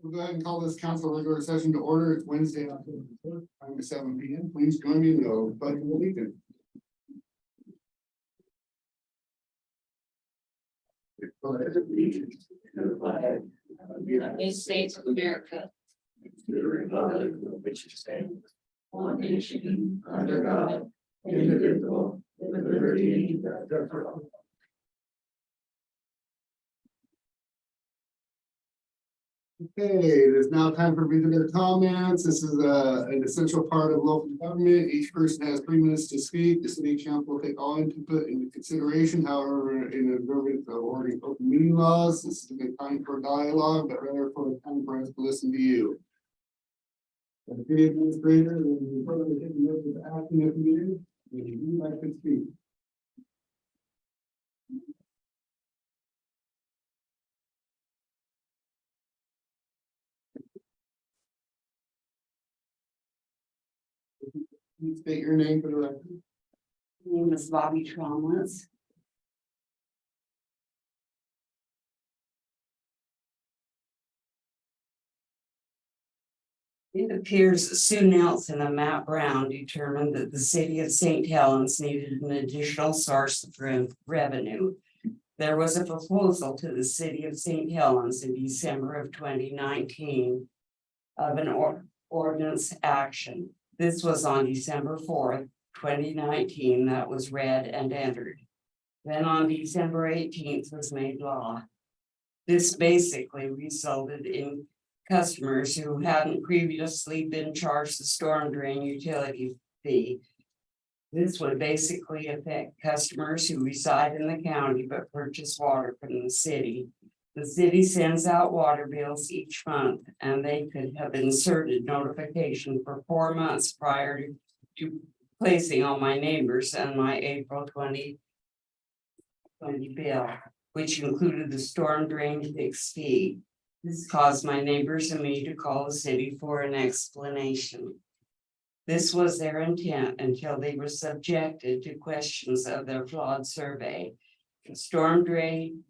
We'll go ahead and call this council regular session to order. It's Wednesday, October 4th, time to 7 p.m. Please join me in the pledge of allegiance. Pledge allegiance to the flag of the United States of America, to the republic for which it stands, one nation under God, indivisible, with liberty and justice for all. Okay, it is now time for visitor comments. This is an essential part of local government. Each person has 3 minutes to speak. The city council will take all input into consideration. However, in observance of already open meeting laws, this is a good time for dialogue, but rather for a time for us to listen to you. The city administrator will further take notes of action if needed. If you like to speak. Please state your name for the record. My name is Bobby Tromlitz. It appears that Sue Nelson and Matt Brown determined that the city of St. Helens needed an additional source of revenue. There was a proposal to the city of St. Helens in December of 2019 of an ordinance action. This was on December 4th, 2019, that was read and entered. Then on December 18th was made law. This basically resulted in customers who hadn't previously been charged the storm drain utility fee. This would basically affect customers who reside in the county but purchase water from the city. The city sends out water bills each month, and they could have inserted notification for 4 months prior to placing on my neighbors and my April 2020 bill, which included the storm drain fix fee. This caused my neighbors and me to call the city for an explanation. This was their intent until they were subjected to questions of their flawed survey. The storm drain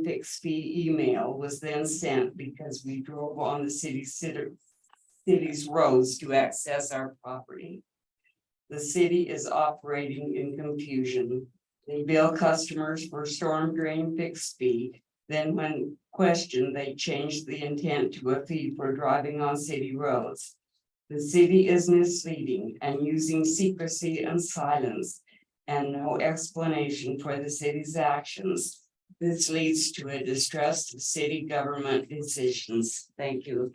fix fee email was then sent because we drove on the city's roads to access our property. The city is operating in confusion. They bill customers for storm drain fix fee. Then when questioned, they changed the intent to a fee for driving on city roads. The city is misleading and using secrecy and silence and no explanation for the city's actions. This leads to a distrust of city government decisions. Thank you.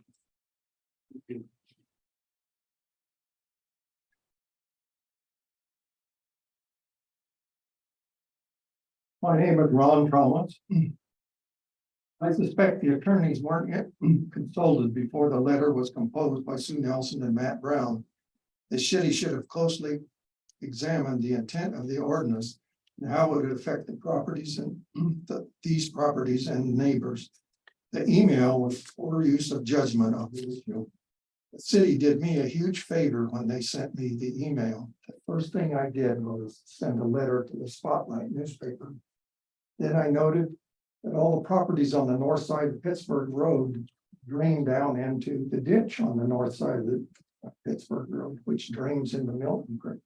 My name is Ron Collins. I suspect the attorneys weren't yet consulted before the letter was composed by Sue Nelson and Matt Brown. The city should have closely examined the intent of the ordinance and how it would affect the properties and these properties and neighbors. The email was poor use of judgment of the issue. The city did me a huge favor when they sent me the email. The first thing I did was send a letter to the Spotlight newspaper. Then I noted that all the properties on the north side of Pittsburgh Road drain down into the ditch on the north side of the Pittsburgh Road, which drains into Milton Creek.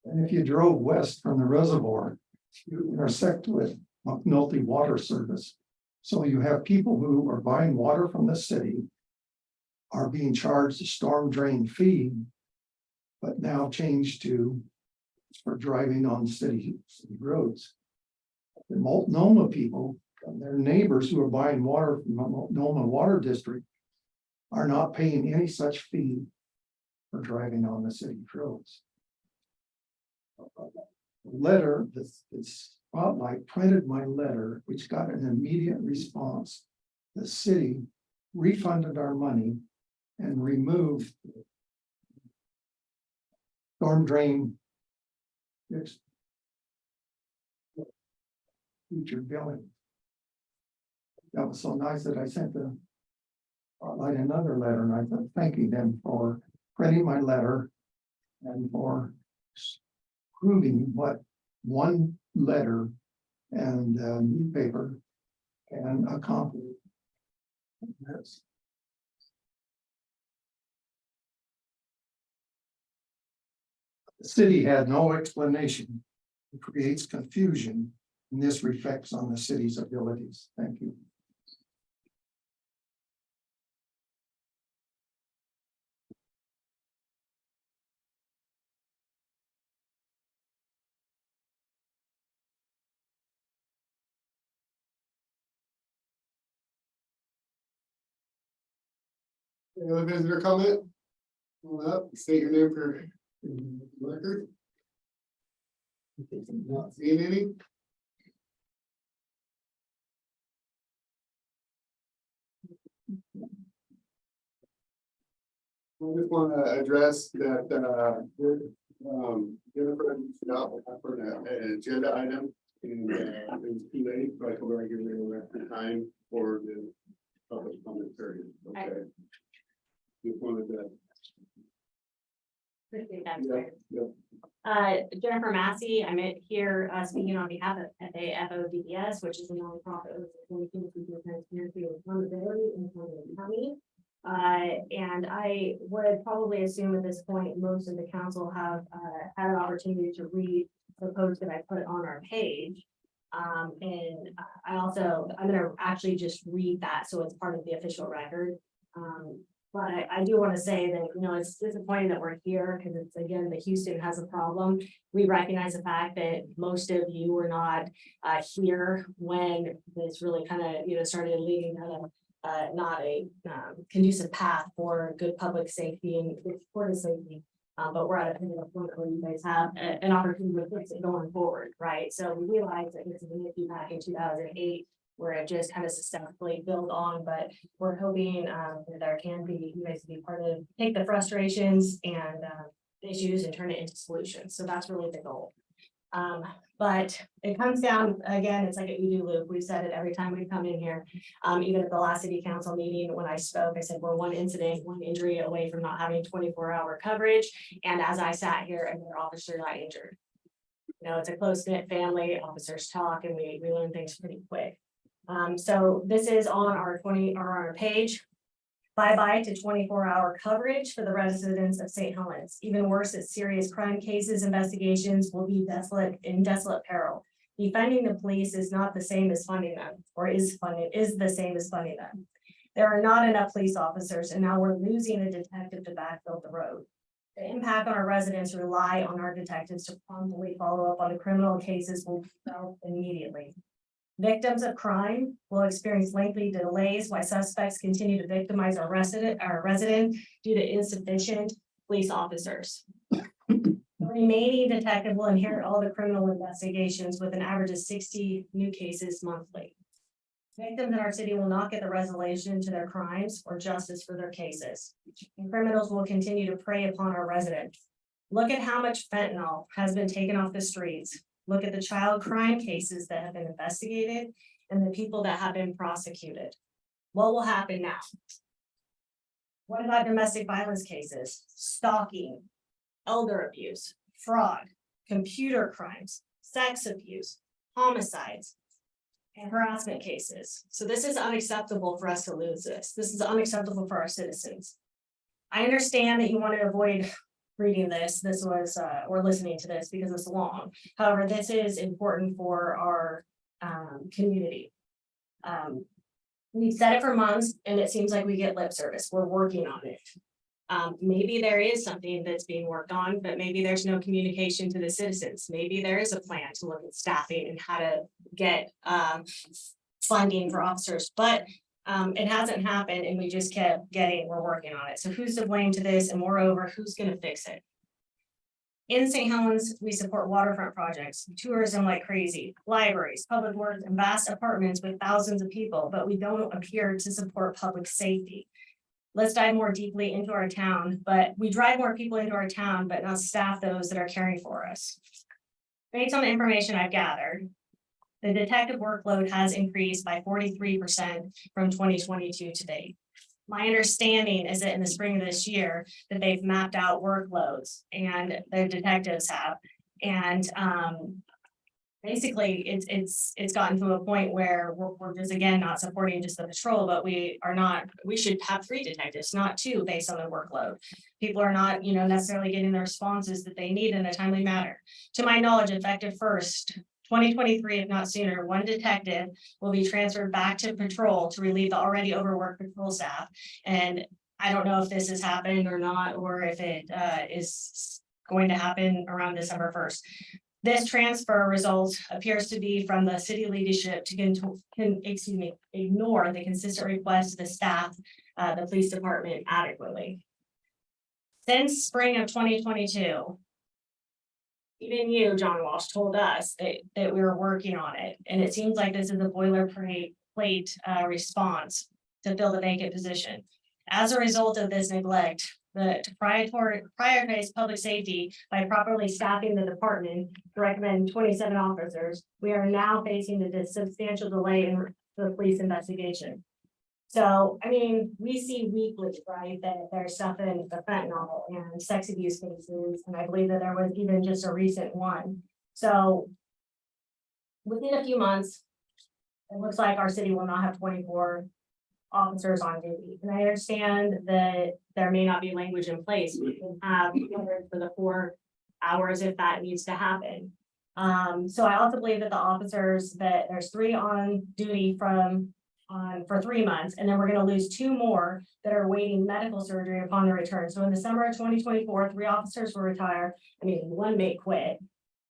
And if you drove west from the reservoir, you intersect with McNulty Water Service. So you have people who are buying water from the city, are being charged a storm drain fee, but now changed to for driving on city roads. The Multnomah people, their neighbors who are buying water from the Multnomah Water District, are not paying any such fee for driving on the city roads. Letter, this Spotlight printed my letter, which got an immediate response. The city refunded our money and removed storm drain future billing. That was so nice that I sent the Spotlight another letter, and I thought thanking them for printing my letter and for proving what one letter and newspaper can accomplish. That's The city had no explanation. It creates confusion, and this reflects on the city's abilities. Thank you. Any other visitor comment? Come on up, state your name for record. Not seeing any. I just want to address that, Jennifer, for an agenda item. And it was too late, but I told her I give her a record time for the public comment period. Okay. Just wanted to. Appreciate that. Yeah, yeah. Jennifer Massey, I'm here speaking on behalf of FAFODS, which is a nonprofit organization for transparency and accountability in Columbia County. And I would probably assume at this point, most of the council have had an opportunity to read the post that I put on our page. And I'm gonna actually just read that, so it's part of the official record. But I do want to say that, you know, it's disappointing that we're here because it's, again, that Houston has a problem. We recognize the fact that most of you were not here when this really kind of, you know, started leading to not a conducive path for good public safety and supportive safety. But we're at a point where you guys have an opportunity to fix it going forward, right? So we realized that this is an issue back in 2008. Where it just kind of systemically built on, but we're hoping that there can be, you guys be part of, take the frustrations and issues and turn it into solutions. So that's really the goal. But it comes down, again, it's like a you do loop. We've said it every time we come in here. Even at the last city council meeting, when I spoke, I said, we're one incident, one injury away from not having 24-hour coverage. And as I sat here, another officer got injured. You know, it's a close-knit family, officers talk, and we learn things pretty quick. So this is on our page. Bye-bye to 24-hour coverage for the residents of St. Helens. Even worse, it's serious crime cases, investigations will be in desolate peril. Defunding the police is not the same as funding them, or is the same as funding them. There are not enough police officers, and now we're losing a detective to backfill the road. The impact on our residents rely on our detectives to promptly follow up on the criminal cases will be felt immediately. Victims of crime will experience lengthy delays while suspects continue to victimize our resident due to insufficient police officers. The remaining detective will inherit all the criminal investigations with an average of 60 new cases monthly. Victims in our city will not get the resolution to their crimes or justice for their cases. And criminals will continue to prey upon our residents. Look at how much fentanyl has been taken off the streets. Look at the child crime cases that have been investigated and the people that have been prosecuted. What will happen now? What about domestic violence cases, stalking, elder abuse, fraud, computer crimes, sex abuse, homicides, and harassment cases? So this is unacceptable for us to lose this. This is unacceptable for our citizens. I understand that you want to avoid reading this was or listening to this because it's long. However, this is important for our community. We've said it for months and it seems like we get lip service. We're working on it. Maybe there is something that's being worked on, but maybe there's no communication to the citizens. Maybe there is a plan to look at staffing and how to get funding for officers, but it hasn't happened and we just kept we're working on it. So who's to blame to this? And moreover, who's going to fix it? In St. Helens, we support waterfront projects, tourism like crazy, libraries, public works, and vast apartments with thousands of people, but we don't appear to support public safety. Let's dive more deeply into our town, but we drive more people into our town, but not staff those that are caring for us. Based on the information I've gathered, the detective workload has increased by 43% from 2022 to date. My understanding is that in the spring of this year that they've mapped out workloads and the detectives have, and basically, it's gotten to a point where we're just, again, not supporting just the patrol, but we should have 3 detectives, not 2, based on the workload. People are not, necessarily getting the responses that they need in a timely manner. To my knowledge, effective 2023, if not sooner, 1 detective will be transferred back to patrol to relieve the already overworked patrol staff. And I don't know if this has happened or not, or if it is going to happen around December 1st. This transfer result appears to be from the city leadership to ignore the consistent request of the staff, the police department adequately. Since spring of 2022, even you, John Walsh, told us that we were working on it, and it seems like this is a boilerplate response to fill the vacant position. As a result of this neglect, to prioritize public safety by properly staffing the department to recommend 27 officers, we are now facing the substantial delay in the police investigation. So, I mean, we see weekly, right, that there's stuff in the fentanyl and sex abuse cases, and I believe that there was even just a recent one. So within a few months, it looks like our city will not have 24 officers on duty. And I understand that there may not be language in place. We can have for the 4 hours if that needs to happen. So I also believe that the officers, that there's 3 on duty for 3 months, and then we're going to lose 2 more that are awaiting medical surgery upon their return. So in the summer of 2024, 3 officers will retire. 1 may quit.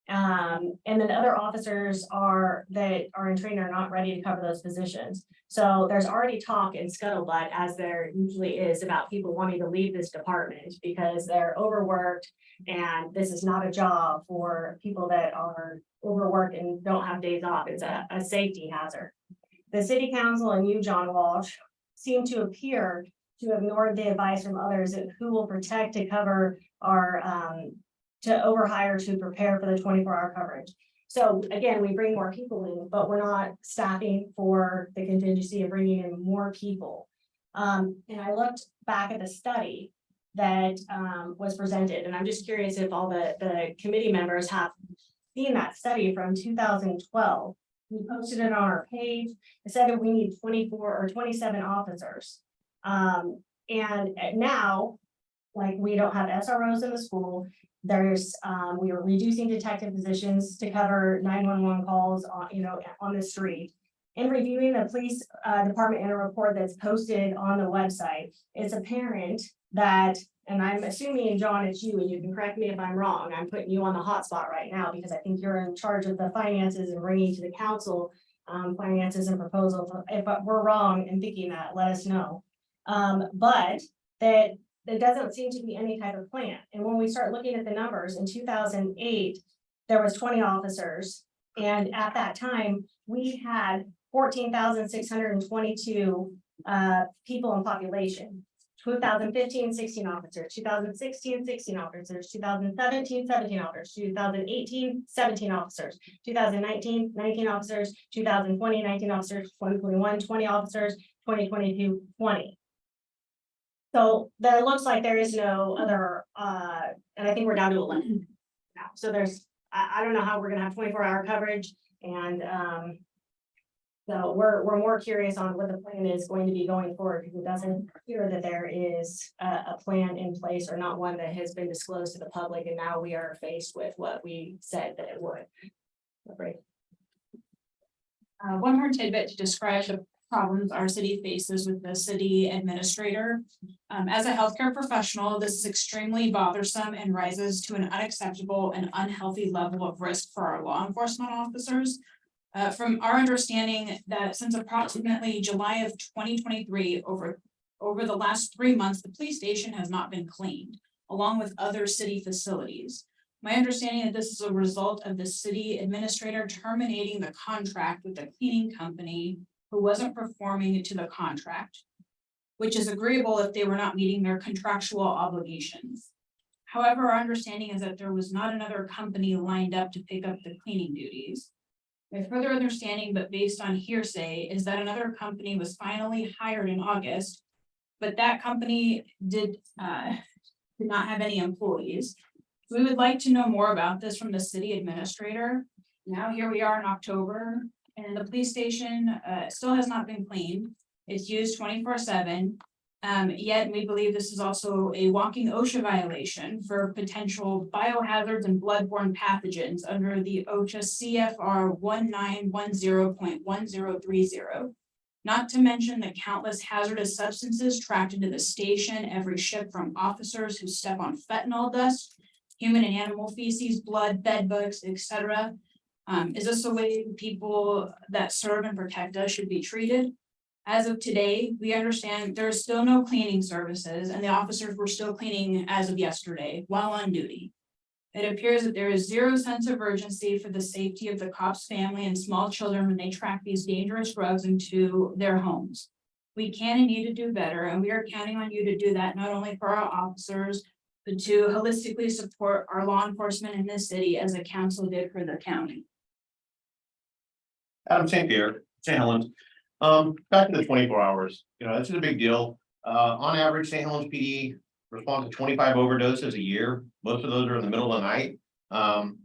And then other officers that are in training are not ready to cover those positions. So there's already talk in scuttlebutt, as there usually is, about people wanting to leave this department because they're overworked, and this is not a job for people that are overworked and don't have days off. It's a safety hazard. The city council and you, John Walsh, seem to appear to have ignored the advice from others who will protect to cover our to overhire to prepare for the 24-hour coverage. So again, we bring more people in, but we're not staffing for the contingency of bringing in more people. And I looked back at the study that was presented, and I'm just curious if all the committee members have seen that study from 2012. We posted it on our page. It said that we need 24 or 27 officers. And now, like, we don't have SROs in the school. We are reducing detective positions to cover 911 calls on the street. In reviewing the police department in a report that's posted on the website, it's apparent that, and I'm assuming, John, it's you, and you can correct me if I'm wrong. I'm putting you on the hot spot right now because I think you're in charge of the finances and bringing to the council finances and proposals. If we're wrong in thinking that, let us know. But that there doesn't seem to be any type of plan. And when we start looking at the numbers, in 2008, there was 20 officers. And at that time, we had 14,622 people in population. 2015, 16 officers, 2016, 16 officers, 2017, 17 officers, 2018, 17 officers, 2019, 19 officers, 2020, 19 officers, 2021, 20 officers, 2022, 20. So there looks like there is no other, and I think we're down to 11 now. So I don't know how we're gonna have 24-hour coverage, and so we're more curious on what the plan is going to be going forward, because it doesn't appear that there is a plan in place, or not one that has been disclosed to the public, and now we are faced with what we said that it would. Great. One more tidbit to describe the problems our city faces with the city administrator. As a healthcare professional, this is extremely bothersome and rises to an unacceptable and unhealthy level of risk for our law enforcement officers. From our understanding that since approximately July of 2023, over the last 3 months, the police station has not been cleaned, along with other city facilities. My understanding that this is a result of the city administrator terminating the contract with the cleaning company who wasn't performing to the contract, which is agreeable if they were not meeting their contractual obligations. However, our understanding is that there was not another company lined up to pick up the cleaning duties. My further understanding, but based on hearsay, is that another company was finally hired in August, but that company did not have any employees. We would like to know more about this from the city administrator. Now here we are in October and the police station still has not been cleaned. It's used 24/7. Yet we believe this is also a walking OSHA violation for potential biohazards and bloodborne pathogens under the OSHA CFR 1910.1030. Not to mention the countless hazardous substances tracked into the station every shift from officers who step on fentanyl dust, human and animal feces, blood, bed bugs, etc. Is this the way people that serve and protect us should be treated? As of today, we understand there is still no cleaning services and the officers were still cleaning as of yesterday while on duty. It appears that there is zero sense of urgency for the safety of the cops' family and small children when they track these dangerous drugs into their homes. We can and need to do better, and we are counting on you to do that not only for our officers, but to holistically support our law enforcement in this city as the council did for the county. Adam St. Pierre, St. Helens. Back to the 24 hours, this is a big deal. On average, St. Helens PD responds to 25 overdoses a year. Most of those are in the middle of the night.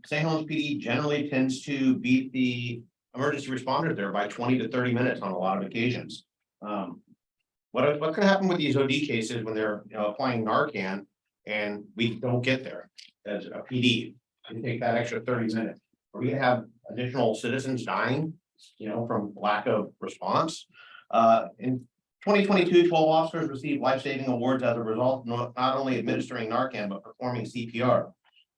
St. Helens PD generally tends to beat the emergency responders there by 20 to 30 minutes on a lot of occasions. What's gonna happen with these OD cases when they're applying Narcan and we don't get there as a PD and take that extra 30 minutes? Are we gonna have additional citizens dying, from lack of response? In 2022, 12 officers received life-saving awards as a result of not only administering Narcan, but performing CPR.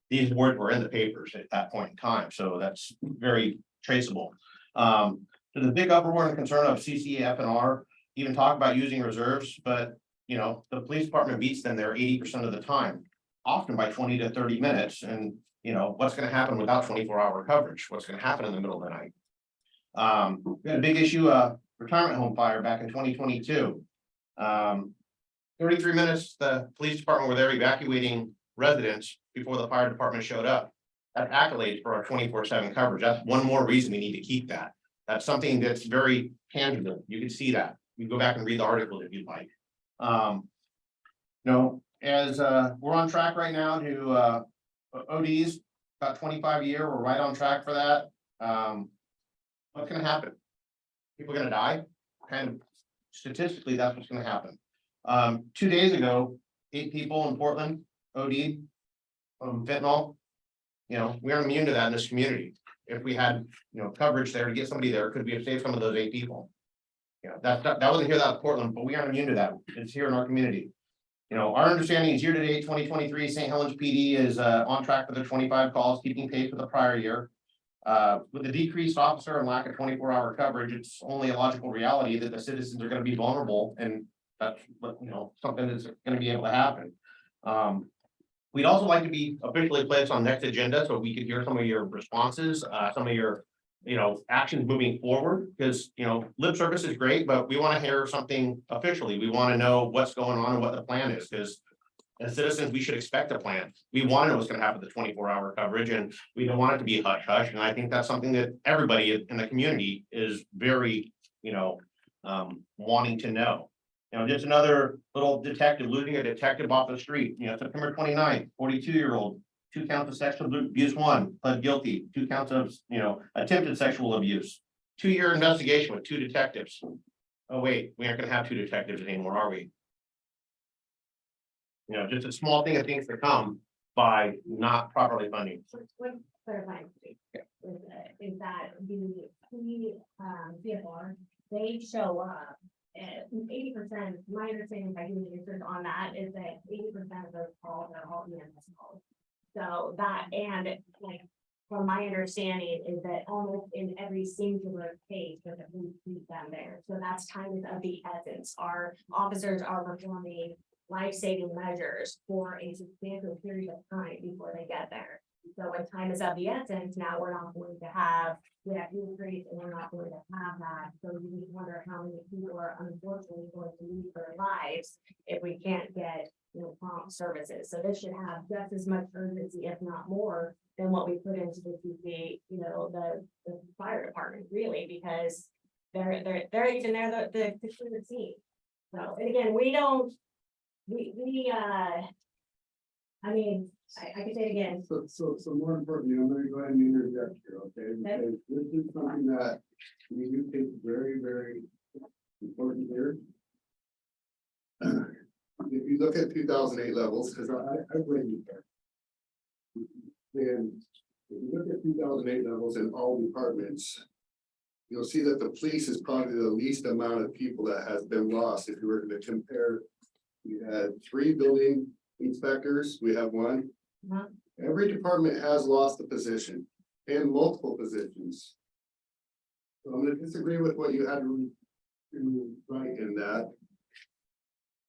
These awards were in the papers at that point in time, so that's very traceable. So the big uproar and concern of CCFNR even talk about using reserves, but the police department beats them there 80% of the time, often by 20 to 30 minutes. And what's going to happen without 24-hour coverage? What's going to happen in the middle of the night? We had a big issue, retirement home fire back in 2022. 33 minutes, the police department were there evacuating residents before the fire department showed up. That's accolades for our 24/7 coverage. That's one more reason we need to keep that. That's something that's very tangible. You can see that. You can go back and read the article if you'd like. As we're on track right now to ODs, about 25 a year, we're right on track for that. What's gonna happen? People are gonna die, and statistically, that's what's gonna happen. 2 days ago, 8 people in Portland OD'd from fentanyl. We aren't immune to that in this community. If we had, coverage there to get somebody there, could we have saved some of those 8 people? That wasn't here that in Portland, but we aren't immune to that. It's here in our community. Our understanding is year to date, 2023, St. Helens PD is on track for the 25 calls, keeping pace with the prior year. With the decreased officer and lack of 24-hour coverage, it's only a logical reality that the citizens are going to be vulnerable, and that's something that's going to be able to happen. We'd also like to be officially placed on next agenda so we could hear some of your responses, some of your actions moving forward, because lip service is great, but we want to hear something officially. We want to know what's going on and what the plan is, because as citizens, we should expect a plan. We want to know what's going to happen with the 24-hour coverage, and we don't want it to be hush hush. And I think that's something that everybody in the community is very, wanting to know. Just another little detective losing a detective off the street. September 29th, 42-year-old, 2 counts of sexual abuse, 1 pled guilty, 2 counts of attempted sexual abuse. 2-year investigation with 2 detectives. Oh wait, we aren't going to have 2 detectives anymore, are we? Just a small thing of things to come by not properly funding. What clarifying is that the CFR, they show up. 80%, my understanding by doing research on that is that 80% of those calls are all EMS calls. So that, and like, from my understanding is that almost in every singular case, that we keep them there. So that's time is of the essence. Our officers are performing life-saving measures for a substantial period of time before they get there. So when time is of the essence, now we're not going to have that increase, and we're not going to have that. So you wonder how many people are unfortunately going to lose their lives if we can't get prompt services. So this should have just as much urgency, if not more, than what we put into the CP, the fire department, really, because they're even there the scene. So, and again, we don't. I mean, I can say it again. So more importantly, I'm gonna go ahead and interject here, okay? Because this is something that we do take very, very important here. If you look at 2008 levels, because I've read you there. And if you look at 2008 levels in all departments, you'll see that the police is probably the least amount of people that has been lost. If you were to compare, we had 3 building inspectors, we have 1. Uh-huh. Every department has lost a position and multiple positions. So I'm gonna disagree with what you had to write in that.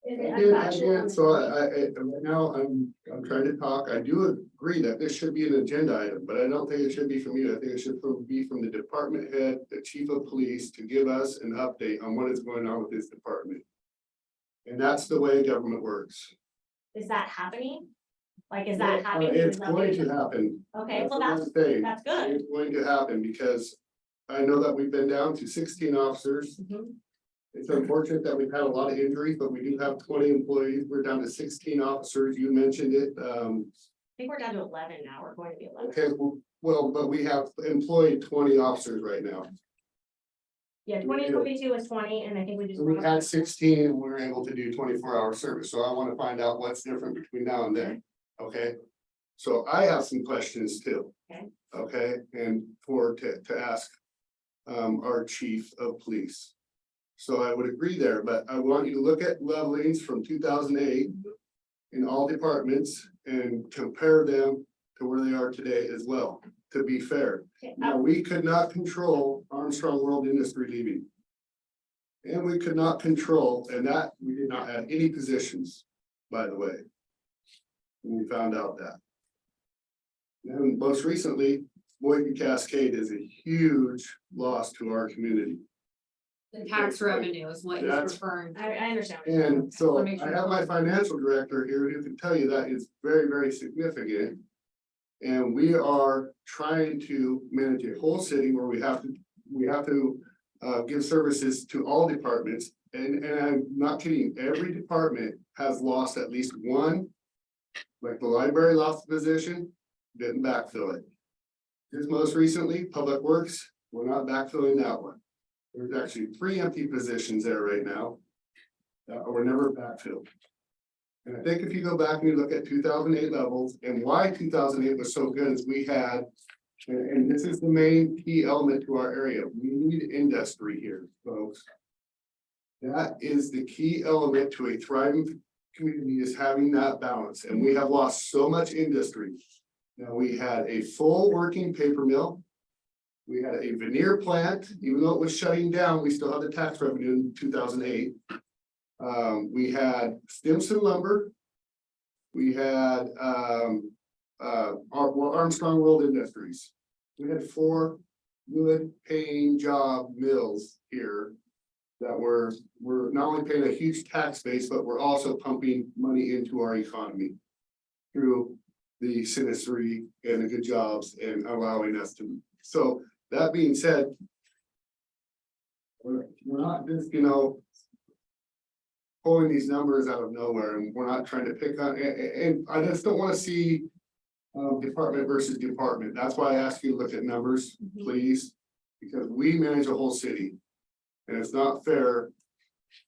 Again, so right now, I'm trying to talk, I do agree that this should be an agenda item, but I don't think it should be from you, I think it should be from the department head, the chief of police, to give us an update on what is going on with this department. And that's the way government works. Is that happening? Like, is that happening? It's going to happen. Okay, well, what I'm saying. that's good. It's going to happen because I know that we've been down to 16 officers. Mhm. It's unfortunate that we've had a lot of injuries, but we do have 20 employees. We're down to 16 officers. You mentioned it. I think we're down to 11 now. We're going to be 11. Okay, well, but we have employed 20 officers right now. Yeah, 2022 was 20, and I think we just. So we had 16 and we were able to do 24-hour service. So I want to find out what's different between now and then. Okay, so I have some questions too. Okay. Okay, and to ask our chief of police. So I would agree there, but I want you to look at levelings from 2008 in all departments and compare them to where they are today as well, to be fair. Okay, Now, we could not control Armstrong World Industry leaving. And we could not control, and that we did not have any positions, by the way. When we found out that. And most recently, Boynton Cascade is a huge loss to our community. The tax revenue is what he's That's- referring to. I understand. And so Let me- I have my financial director here who can tell you that is very, very significant. And we are trying to manage a whole city where we have to give services to all departments. And I'm not kidding, every department has lost at least one. Like the library lost a position, didn't backfill it. Just most recently, Public Works, we're not backfilling that one. There's actually 3 empty positions there right now. That were never backfilled. And I think if you go back and you look at 2008 levels and why 2008 was so good is we had. And this is the main key element to our area. We need industry here, folks. That is the key element to a thriving community, is having that balance, and we have lost so much industry. Now, we had a full working paper mill. We had a veneer plant, even though it was shutting down, we still had the tax revenue in 2008. We had Stimson lumber. We had Armstrong World Industries. We had 4 good paying job mills here. That we're not only paying a huge tax base, but we're also pumping money into our economy. Through the citizenry and the good jobs and allowing us to, so that being said. We're not just, pulling these numbers out of nowhere, and we're not trying to pick on, and I just don't want to see. Department versus department, that's why I ask you to look at numbers, please, because we manage a whole city. And it's not fair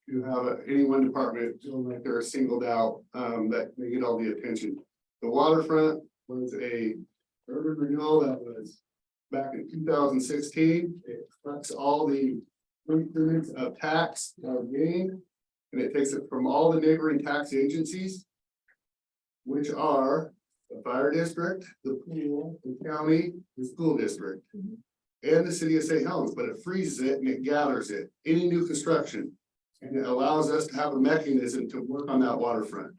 to have any one department feel like they're singled out, that they get all the attention. The waterfront was a urban renewal that was back in 2016. It collects all the increments of tax gain, and it takes it from all the neighboring tax agencies, which are the fire district, the pool, the county, the school district. And the city of St. Helens, but it freezes it and it gathers it, any new construction. And it allows us to have a mechanism to work on that waterfront.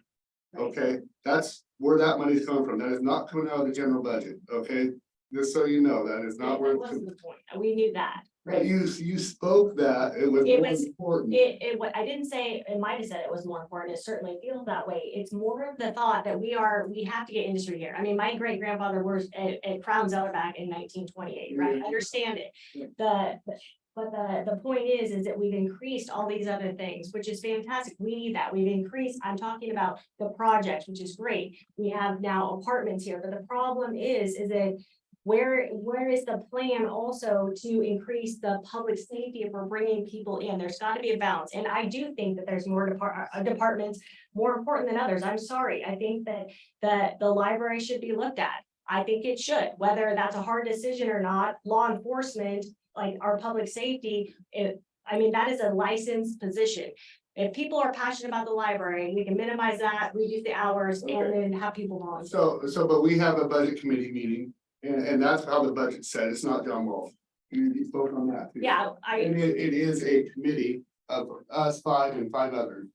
Okay, that's where that money is coming from. That is not coming out of the general budget, okay? Just so you know, that is not where That it's. wasn't the point. We knew that. But you spoke that, it was It more was- important. I didn't say, it might have said it was more important. It certainly feels that way. It's more of the thought that we have to get industry here. I mean, my great grandfather was at Crown Zellerback in 1928, right? I understand it. But the point is that we've increased all these other things, which is fantastic. We need that. We've increased, I'm talking about the projects, which is great. We have now apartments here, but the problem is that where is the plan also to increase the public safety if we're bringing people in? There's got to be a balance. And I do think that there's more departments more important than others. I'm sorry. I think that the library should be looked at. I think it should, whether that's a hard decision or not. Law enforcement, like our public safety, I mean, that is a licensed position. If people are passionate about the library, we can minimize that, reduce the hours, and then have people volunteer. So, but we have a budget committee meeting, and that's how the budget's set. It's not John Wolf. You spoke on that. Too. Yeah, And it is a committee of us 5 and 5 others.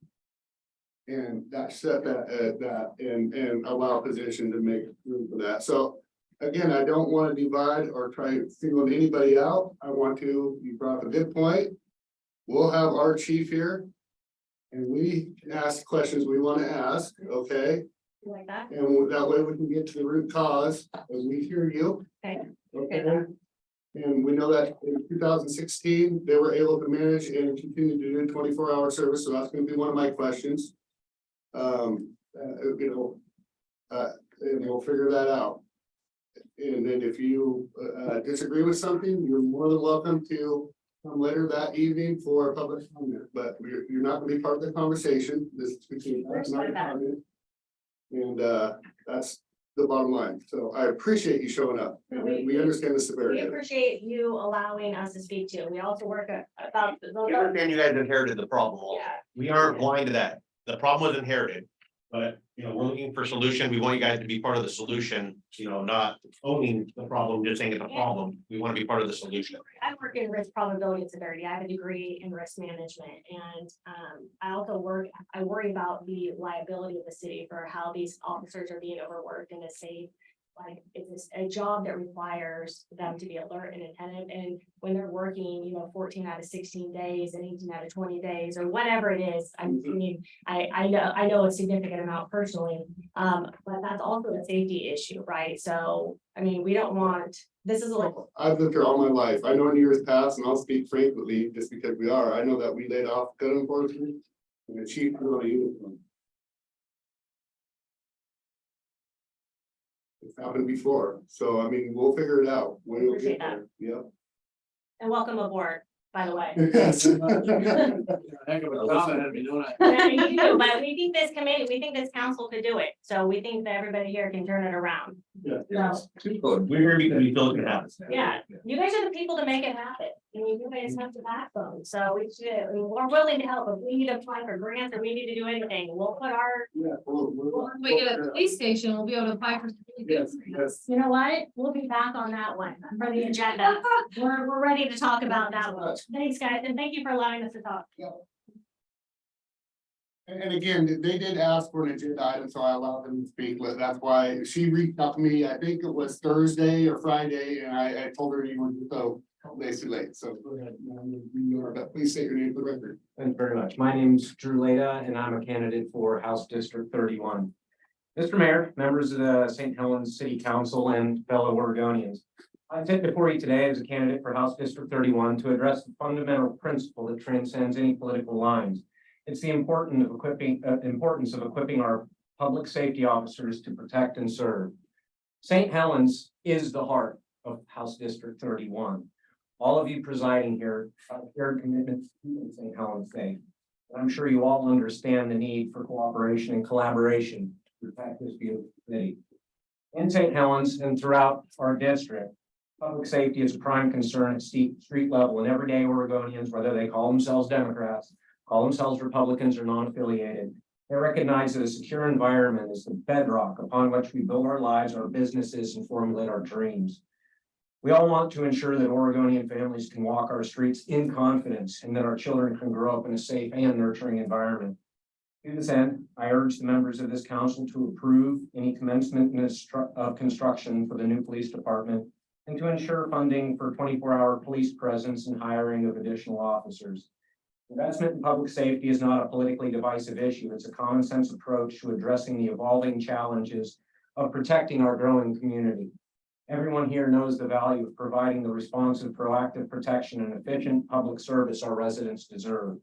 And that set that and allow position to make room for that. So again, I don't want to divide or try to single anybody out. I want to, you brought up a good point. We'll have our chief here. And we can ask questions we want to ask, okay? like that. And that way we can get to the root cause, and we hear you. Okay. Okay. And we know that in 2016, they were able to manage and continue to do 24-hour service, so that's gonna be one of my questions. And we'll figure that out. And then if you disagree with something, you're more than welcome to come later that evening for a public comment, but you're not gonna be part of the conversation. This is between us and our department. And that's the bottom line. So I appreciate you showing up. And we understand the We severity of it. appreciate you allowing us to speak to. We also work about. We understand you guys inherited the problem. also. Yeah. We aren't blind to that. The problem was inherited. But, we're looking for solution. We want you guys to be part of the solution, not owning the problem, just saying it's a problem. We want to be part of the solution. I work in risk probability and severity. I have a degree in risk management and I also I worry about the liability of the city for how these officers are being overworked in a safe. Like it's a job that requires them to be alert and attentive. And when they're working, 14 out of 16 days and 18 out of 20 days or whatever it is, I mean, I know a significant amount personally. But that's also a safety issue, right? So, I mean, we don't want, this is like. I've lived here all my life. I know in years past, and I'll speak frankly, just because we are, I know that we laid off gun enforcement and the chief put on a uniform. It's happened before, so I mean, we'll figure it out. We'll Appreciate get there. Yep. And welcome aboard, by the way. Yes. Heck of a job, I mean, don't I? Yeah, you do, but we think this committee, we think this council could do it. So we think that everybody here can turn it around. Yeah. So, We're here because we feel it can happen. yeah, you guys are the people to make it happen. I mean, you guys have the backbone, so we're willing to help. If we need to apply for grants or we need to do anything, we'll put our, Yeah. When we get a police station, we'll be able to apply for. Yes, yes. you know what? We'll be back on that one for the agenda. We're ready to talk about that one. Thanks, guys, and thank you for allowing us to talk. And again, they did ask for an agenda item, so I allowed them to speak, but that's why she reached out to me, I think it was Thursday or Friday, and I told her you were so a couple days too late, so go ahead. But please state your name for the record. Thank you very much. My name's Drew Leda and I'm a candidate for House District 31. Mr. Mayor, members of the St. Helens City Council and fellow Oregonians. I sit before you today as a candidate for House District 31 to address the fundamental principle that transcends any political lines. It's the importance of equipping our public safety officers to protect and serve. St. Helens is the heart of House District 31. All of you presiding here have a shared commitment to keeping St. Helens safe. And I'm sure you all understand the need for cooperation and collaboration to protect this beautiful city. In St. Helens and throughout our district, public safety is a prime concern at street level, and everyday Oregonians, whether they call themselves Democrats, call themselves Republicans or non-affiliated, they recognize that a secure environment is the bedrock upon which we build our lives, our businesses, and formulate our dreams. We all want to ensure that Oregonian families can walk our streets in confidence and that our children can grow up in a safe and nurturing environment. To this end, I urge the members of this council to approve any commencement of construction for the new police department and to ensure funding for 24-hour police presence and hiring of additional officers. Investment in public safety is not a politically divisive issue. It's a common sense approach to addressing the evolving challenges of protecting our growing community. Everyone here knows the value of providing the responsive, proactive protection and efficient public service our residents deserve.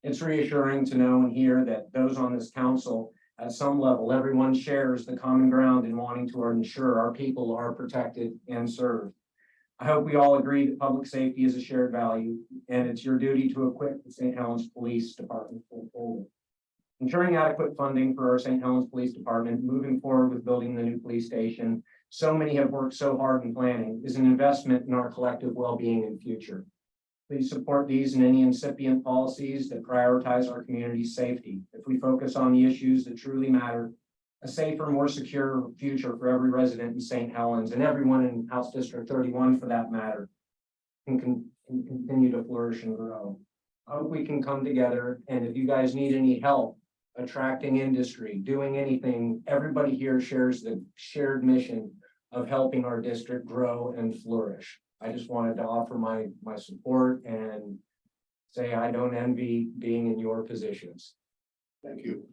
It's reassuring to know and hear that those on this council, at some level, everyone shares the common ground in wanting to ensure our people are protected and served. I hope we all agree that public safety is a shared value, and it's your duty to equip the St. Helens Police Department fully. Ensuring adequate funding for our St. Helens Police Department, moving forward with building the new police station, so many have worked so hard in planning, is an investment in our collective well-being and future. Please support these and any incipient policies that prioritize our community's safety. If we focus on the issues that truly matter, a safer, more secure future for every resident in St. Helens and everyone in House District 31 for that matter can continue to flourish and grow. I hope we can come together, and if you guys need any help attracting industry, doing anything, everybody here shares the shared mission of helping our district grow and flourish. I just wanted to offer my support and say I don't envy being in your positions. Thank you.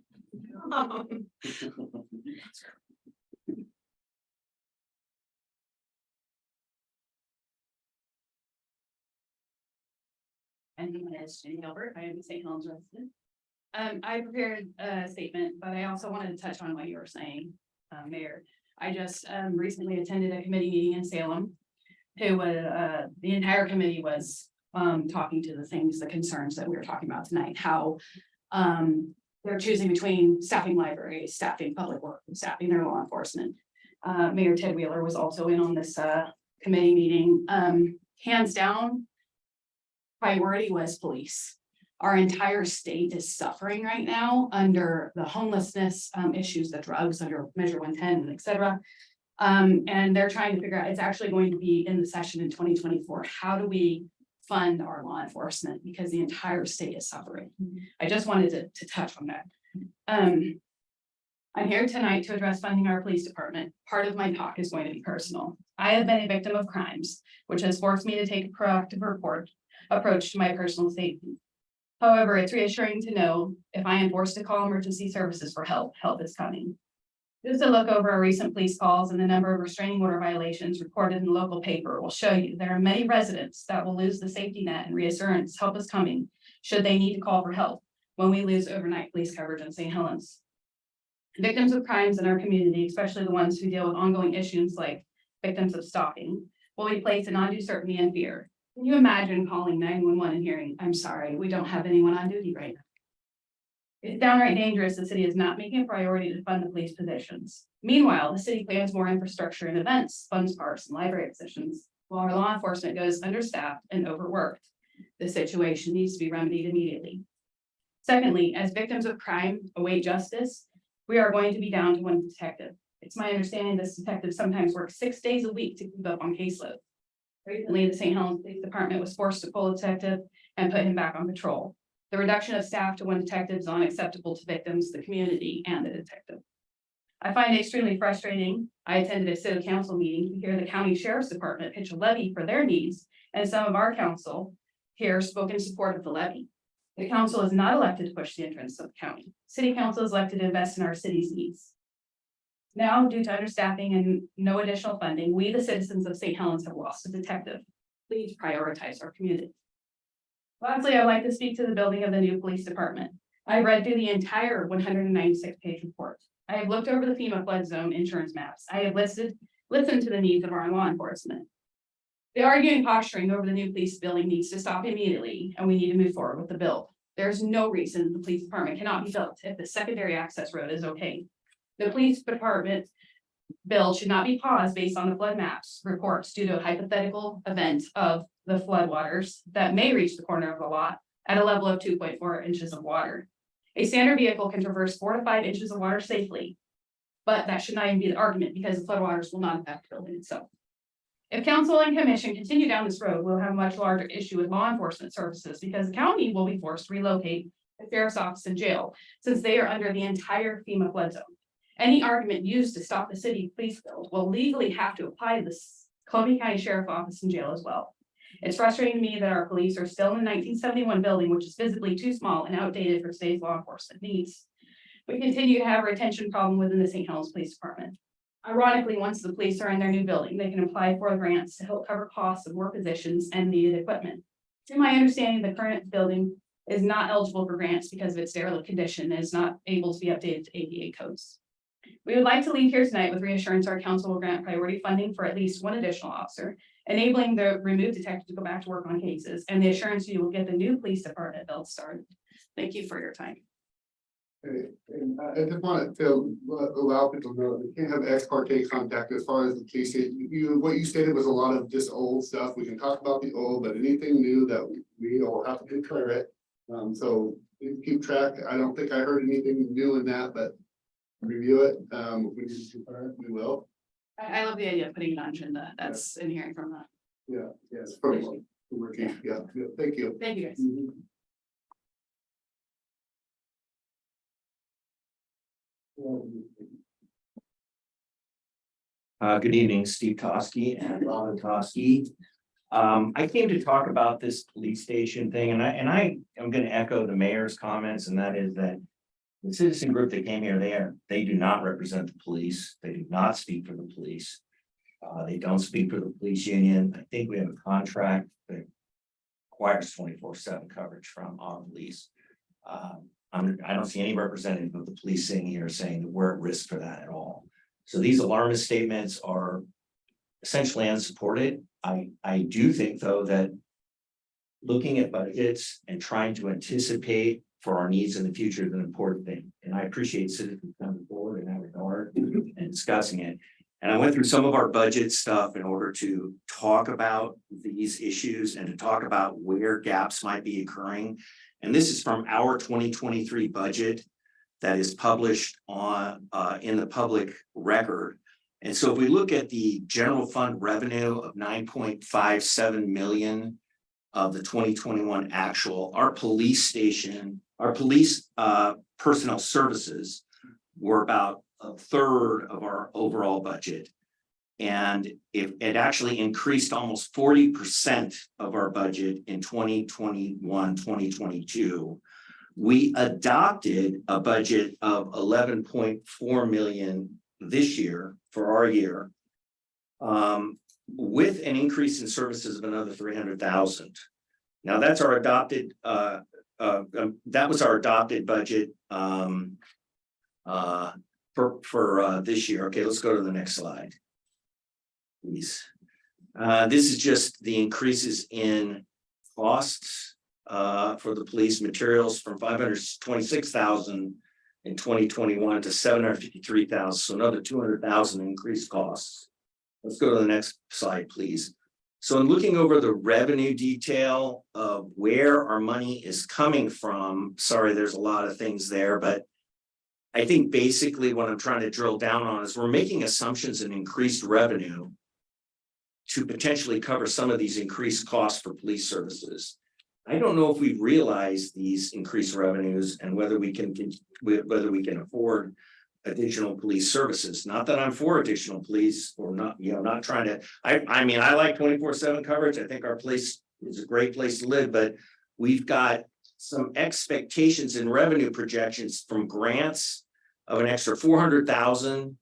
And my name is Jenny Gilbert. I am a St. Helens resident. I prepared a statement, but I also wanted to touch on what you were saying, Mayor. I just recently attended a committee meeting in Salem. Who was the entire committee was talking to the concerns that we were talking about tonight, how they're choosing between staffing libraries, staffing public work, and staffing their law enforcement. Mayor Ted Wheeler was also in on this committee meeting. Hands down, priority was police. Our entire state is suffering right now under the homelessness issues, the drugs under Measure 110, et cetera. And they're trying to figure out, it's actually going to be in the session in 2024. How do we fund our law enforcement? Because the entire state is suffering. I just wanted to touch on that. I'm here tonight to address funding our police department. Part of my talk is going to be personal. I have been a victim of crimes, which has forced me to take a proactive approach to my personal safety. However, it's reassuring to know if I am forced to call emergency services for help, help is coming. Just a look over our recent police calls and the number of restraining order violations reported in the local paper will show you there are many residents that will lose the safety net and reassurance help is coming should they need to call for help when we lose overnight police coverage in St. Helens. Victims of crimes in our community, especially the ones who deal with ongoing issues like victims of stalking, will be placed in undue certainty and fear. Can you imagine calling 911 and hearing, "I'm sorry, we don't have anyone on duty right now"? It's downright dangerous. The city is not making a priority to fund the police positions. Meanwhile, the city plans more infrastructure and events, funds parks and library positions, while our law enforcement goes understaffed and overworked. The situation needs to be remedied immediately. Secondly, as victims of crime await justice, we are going to be down to one detective. It's my understanding this detective sometimes works 6 days a week to keep up on caseload. Recently, the St. Helens Police Department was forced to pull a detective and put him back on patrol. The reduction of staff to one detective is unacceptable to victims, the community, and the detective. I find it extremely frustrating. I attended a city council meeting to hear the county sheriff's department pitch a levy for their needs, and some of our council here spoke in support of the levy. The council is not elected to push the interests of the county. City council is elected to invest in our city's needs. Now, due to understaffing and no additional funding, we, the citizens of St. Helens, have lost a detective. Please prioritize our community. Lastly, I'd like to speak to the building of the new police department. I read through the entire 196-page report. I have looked over the FEMA flood zone insurance maps. I have listened to the needs of our law enforcement. The arguing posturing over the new police building needs to stop immediately, and we need to move forward with the build. There's no reason the police department cannot be built if the secondary access road is okay. The police department build should not be paused based on the flood maps reports due to a hypothetical event of the flood waters that may reach the corner of the lot at a level of 2.4 inches of water. A standard vehicle can traverse 4 to 5 inches of water safely, but that should not even be the argument because the flood waters will not affect the building itself. If council and commission continue down this road, we'll have a much larger issue with law enforcement services because the county will be forced to relocate the sheriff's office and jail since they are under the entire FEMA flood zone. Any argument used to stop the city police build will legally have to apply to the Columbia County Sheriff's Office and jail as well. It's frustrating to me that our police are still in the 1971 building, which is physically too small and outdated for today's law enforcement needs. We continue to have a retention problem within the St. Helens Police Department. Ironically, once the police are in their new building, they can apply for grants to help cover costs of more positions and needed equipment. To my understanding, the current building is not eligible for grants because of its derelict condition and is not able to be updated to ADA codes. We would like to leave here tonight with reassurance our council will grant priority funding for at least one additional officer, enabling the removed detective to go back to work on cases, and the assurance you will get the new police department built started. Thank you for your time. Okay, and I just wanted to allow people to know that we can't have ex parte contact as far as the police station. What you stated was a lot of just old stuff. We can talk about the old, but anything new that we all have to declare it. So you keep track. I don't think I heard anything new in that, but review it. If we need to declare it, we will. I love the idea of putting it on agenda. That's inherent from that. Yeah, yes, from working. Yeah, thank you. Thank you, guys. Good evening, Steve Toskey and Robin Toskey. I came to talk about this police station thing, and I am gonna echo the mayor's comments, and that is that the citizen group that came here, they do not represent the police. They do not speak for the police. They don't speak for the police union. I think we have a contract that requires 24/7 coverage from our police. I don't see any representative of the police sitting here saying that we're at risk for that at all. So these alarmist statements are essentially unsupported. I do think, though, that looking at budgets and trying to anticipate for our needs in the future is an important thing. And I appreciate citizens coming forward in that regard and discussing it. And I went through some of our budget stuff in order to talk about these issues and to talk about where gaps might be occurring. And this is from our 2023 budget that is published on in the public record. And so if we look at the general fund revenue of 9.57 million of the 2021 actual, our police station, our police personnel services were about a third of our overall budget. And it actually increased almost 40% of our budget in 2021, 2022. We adopted a budget of 11.4 million this year for our year, with an increase in services of another 300,000. Now that's our adopted, that was our adopted budget for this year. Okay, let's go to the next slide, please. This is just the increases in costs for the police materials from 526,000 in 2021 to 753,000, so another 200,000 increased costs. Let's go to the next slide, please. So in looking over the revenue detail of where our money is coming from, sorry, there's a lot of things there, but I think basically what I'm trying to drill down on is we're making assumptions in increased revenue to potentially cover some of these increased costs for police services. I don't know if we realize these increased revenues and whether we can afford additional police services. Not that I'm for additional police or not, not trying to, I mean, I like 24/7 coverage. I think our place is a great place to live, but we've got some expectations and revenue projections from grants of an extra 400,000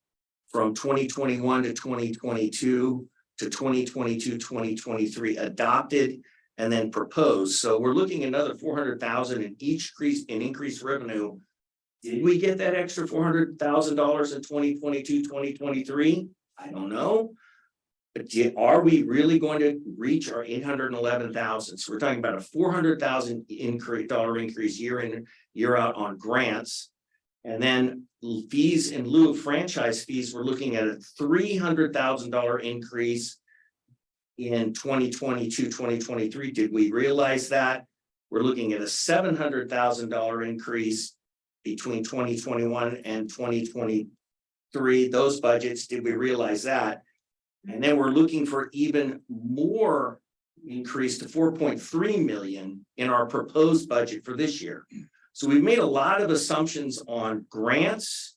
from 2021 to 2022 to 2022, 2023 adopted and then proposed. So we're looking at another 400,000 in increased revenue. Did we get that extra $400,000 in 2022, 2023? I don't know. But are we really going to reach our 811,000? So we're talking about a 400,000 increase year in, year out on grants. And then fees in lieu of franchise fees, we're looking at a $300,000 increase in 2022, 2023. Did we realize that? We're looking at a $700,000 increase between 2021 and 2023. Those budgets, did we realize that? And then we're looking for even more increase to 4.3 million in our proposed budget for this year. So we've made a lot of assumptions on grants,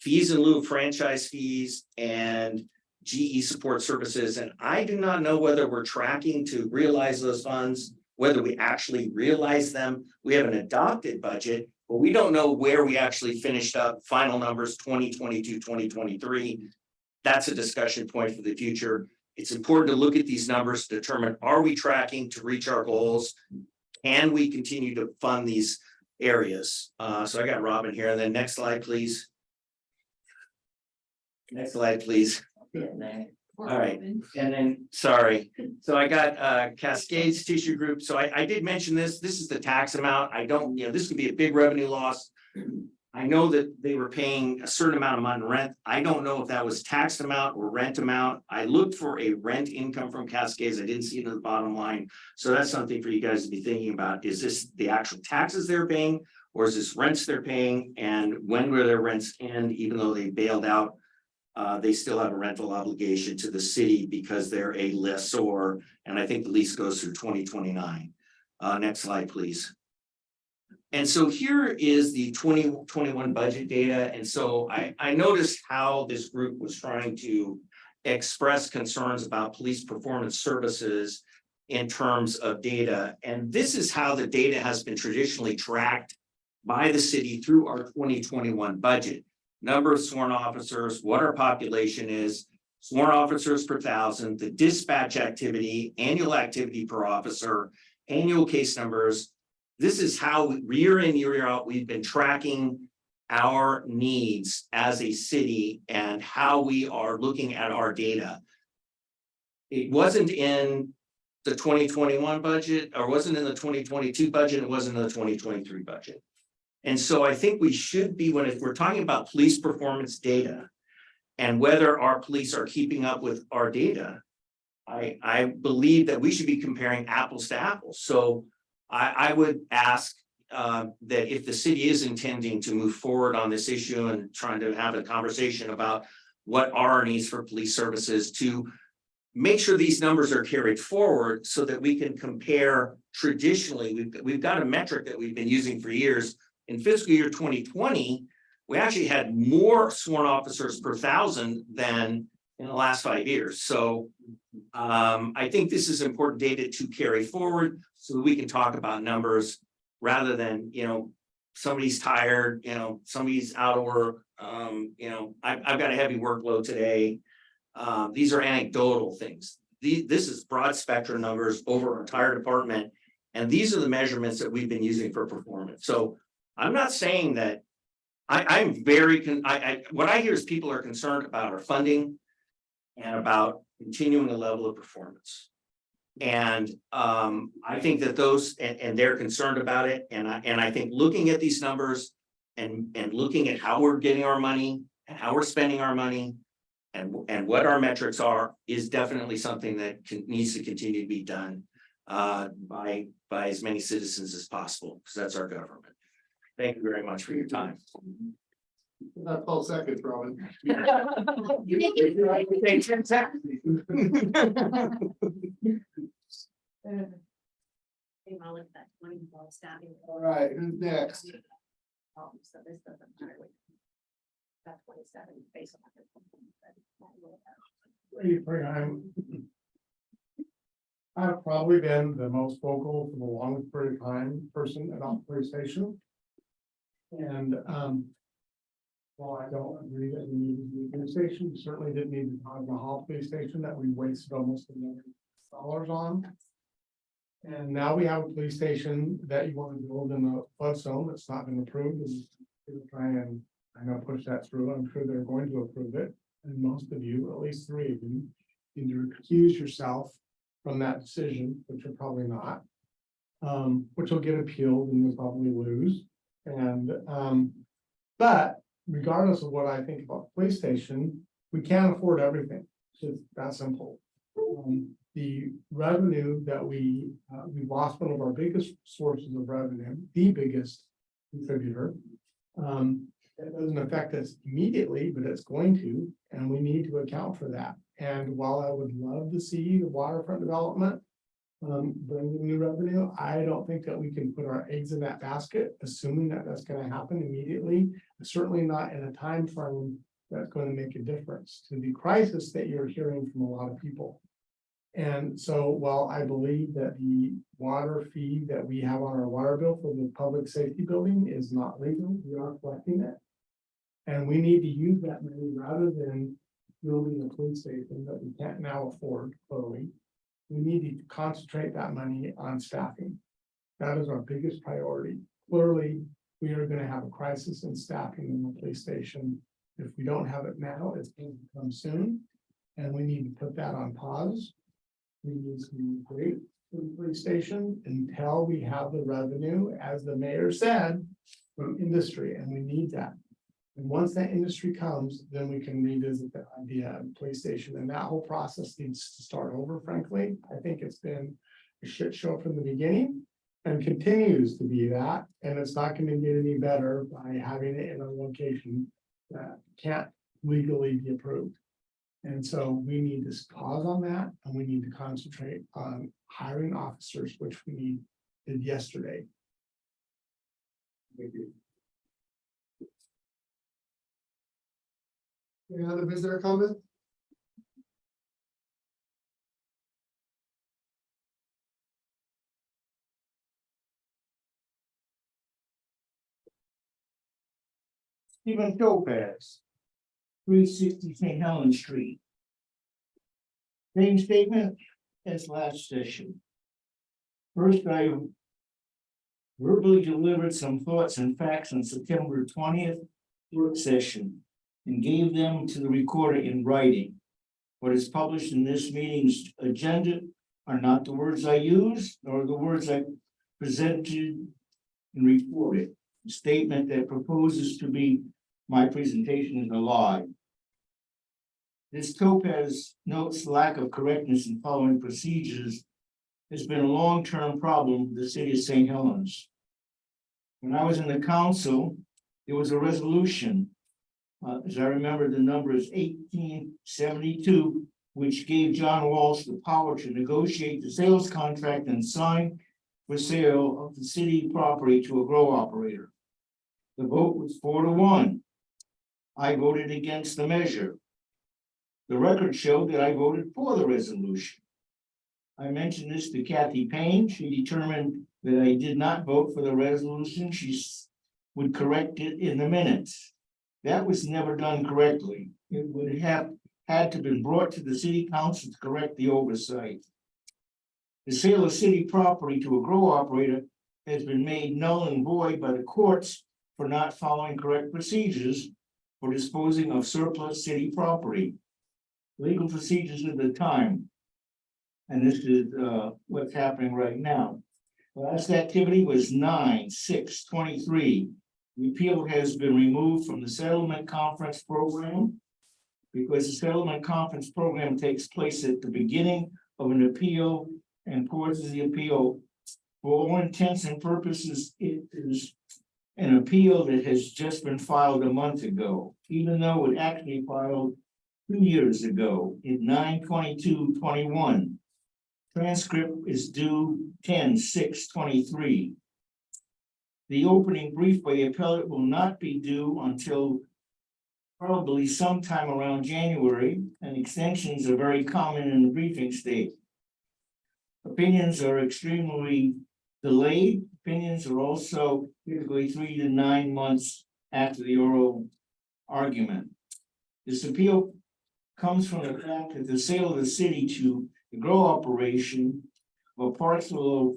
fees in lieu of franchise fees, and GE support services. And I do not know whether we're tracking to realize those funds, whether we actually realize them. We have an adopted budget, but we don't know where we actually finished up final numbers 2022, 2023. that's a discussion point for the future. It's important to look at these numbers, to determine, are we tracking to reach our goals? Can we continue to fund these areas? So I got Robin here, and then next slide, please. Next slide, please. All right, and then, sorry, so I got Cascades Tissue Group, so I did mention this is the tax amount. I don't, this could be a big revenue loss. I know that they were paying a certain amount of money in rent. I don't know if that was taxed amount or rent amount. I looked for a rent income from Cascades. I didn't see it in the bottom line. So that's something for you guys to be thinking about. Is this the actual taxes they're paying, or is this rents they're paying? And when will their rents end, even though they bailed out? They still have a rental obligation to the city because they're a lessor, and I think the lease goes through 2029. Next slide, please. And so here is the 2021 budget data. And so I noticed how this group was trying to express concerns about police performance services in terms of data. And this is how the data has been traditionally tracked by the city through our 2021 budget. Number of sworn officers, what our population is, sworn officers per thousand, the dispatch activity, annual activity per officer, annual case numbers. This is how year in, year out, we've been tracking our needs as a city and how we are looking at our data. It wasn't in the 2021 budget, or wasn't in the 2022 budget, it wasn't in the 2023 budget. And so I think we should be, when we're talking about police performance data and whether our police are keeping up with our data, I believe that we should be comparing apples to apples. So I would ask that if the city is intending to move forward on this issue and trying to have a conversation about what are our needs for police services, to make sure these numbers are carried forward so that we can compare traditionally. We've got a metric that we've been using for years. In fiscal year 2020, we actually had more sworn officers per thousand than in the last 5 years. So I think this is important data to carry forward so that we can talk about numbers rather than, somebody's tired, somebody's out of work. I've got a heavy workload today. These are anecdotal things. This is broad spectrum numbers over our entire department. And these are the measurements that we've been using for performance. So I'm not saying that I'm very, what I hear is people are concerned about our funding and about continuing a level of performance. And I think that those, and they're concerned about it. And I think looking at these numbers and looking at how we're getting our money and how we're spending our money and what our metrics are is definitely something that needs to continue to be done by as many citizens as possible, because that's our government. Thank you very much for your time. About 12 seconds, Robin. All right, who's next? So this doesn't matter. That's 27 based on. I've probably been the most vocal for the longest period of time person at Off Police Station. And while I don't agree that we need a new police station, we certainly didn't need the Taj Mahal police station that we wasted almost $1 million on. And now we have a police station that you want to build in a flood zone that's not been approved, and we're trying and I know push that through. I'm sure they're going to approve it. And most of you, at least 3 of you, need to recuse yourself from that decision, which are probably not, which will get appealed and you'll probably lose. And but regardless of what I think about the police station, we can't afford everything. It's just that simple. The revenue that we lost one of our biggest sources of revenue, the biggest contributor. It doesn't affect us immediately, but it's going to, and we need to account for that. And while I would love to see the waterfront development bring new revenue, I don't think that we can put our eggs in that basket, assuming that that's going to happen immediately. Certainly not in a time frame that's going to make a difference to the crisis that you're hearing from a lot of people. And so while I believe that the water fee that we have on our water bill for the public safety building is not legal, we are collecting it. And we need to use that money rather than building a police station that we can't now afford clearly. We need to concentrate that money on staffing. That is our biggest priority. Clearly, we are gonna have a crisis in staffing in the police station. If we don't have it now, it's going to come soon. And we need to put that on pause. We need to wait for the police station until we have the revenue, as the mayor said, from industry, and we need that. And once that industry comes, then we can revisit the idea of police station, and that whole process needs to start over, frankly. I think it's been a shit show from the beginning and continues to be that, and it's not gonna get any better by having it in a location that can't legally be approved. And so we need to pause on that, and we need to concentrate on hiring officers, which we did yesterday. Thank you. Any other visitor comment? Stephen Topaz, 360 St. Helens Street. Same statement as last session. First, I verbally delivered some thoughts and facts on September 20th work session and gave them to the recorder in writing. What is published in this meeting's agenda are not the words I used, nor the words I presented and reported. The statement that proposes to be my presentation is a lie. This Topaz notes lack of correctness in following procedures has been a long-term problem for the city of St. Helens. When I was in the council, there was a resolution. As I remember, the number is 1872, which gave John Walsh the power to negotiate the sales contract and sign for sale of the city property to a grow operator. The vote was 4-1. I voted against the measure. The record showed that I voted for the resolution. I mentioned this to Kathy Payne. She determined that I did not vote for the resolution. She would correct it in the minutes. That was never done correctly. It would have had to been brought to the city council to correct the oversight. The sale of city property to a grow operator has been made null and void by the courts for not following correct procedures for disposing of surplus city property. Legal procedures at the time. And this is what's happening right now. The last activity was 9/6/23. The appeal has been removed from the settlement conference program because the settlement conference program takes place at the beginning of an appeal and pauses the appeal. For all intents and purposes, it is an appeal that has just been filed a month ago, even though it actually filed 2 years ago in 9/22/21. Transcript is due 10/6/23. The opening brief by the appellate will not be due until probably sometime around January, and extensions are very common in the briefing stage. Opinions are extremely delayed. Opinions are also typically 3 to 9 months after the oral argument. This appeal comes from the fact that the sale of the city to the grow operation of a parcel of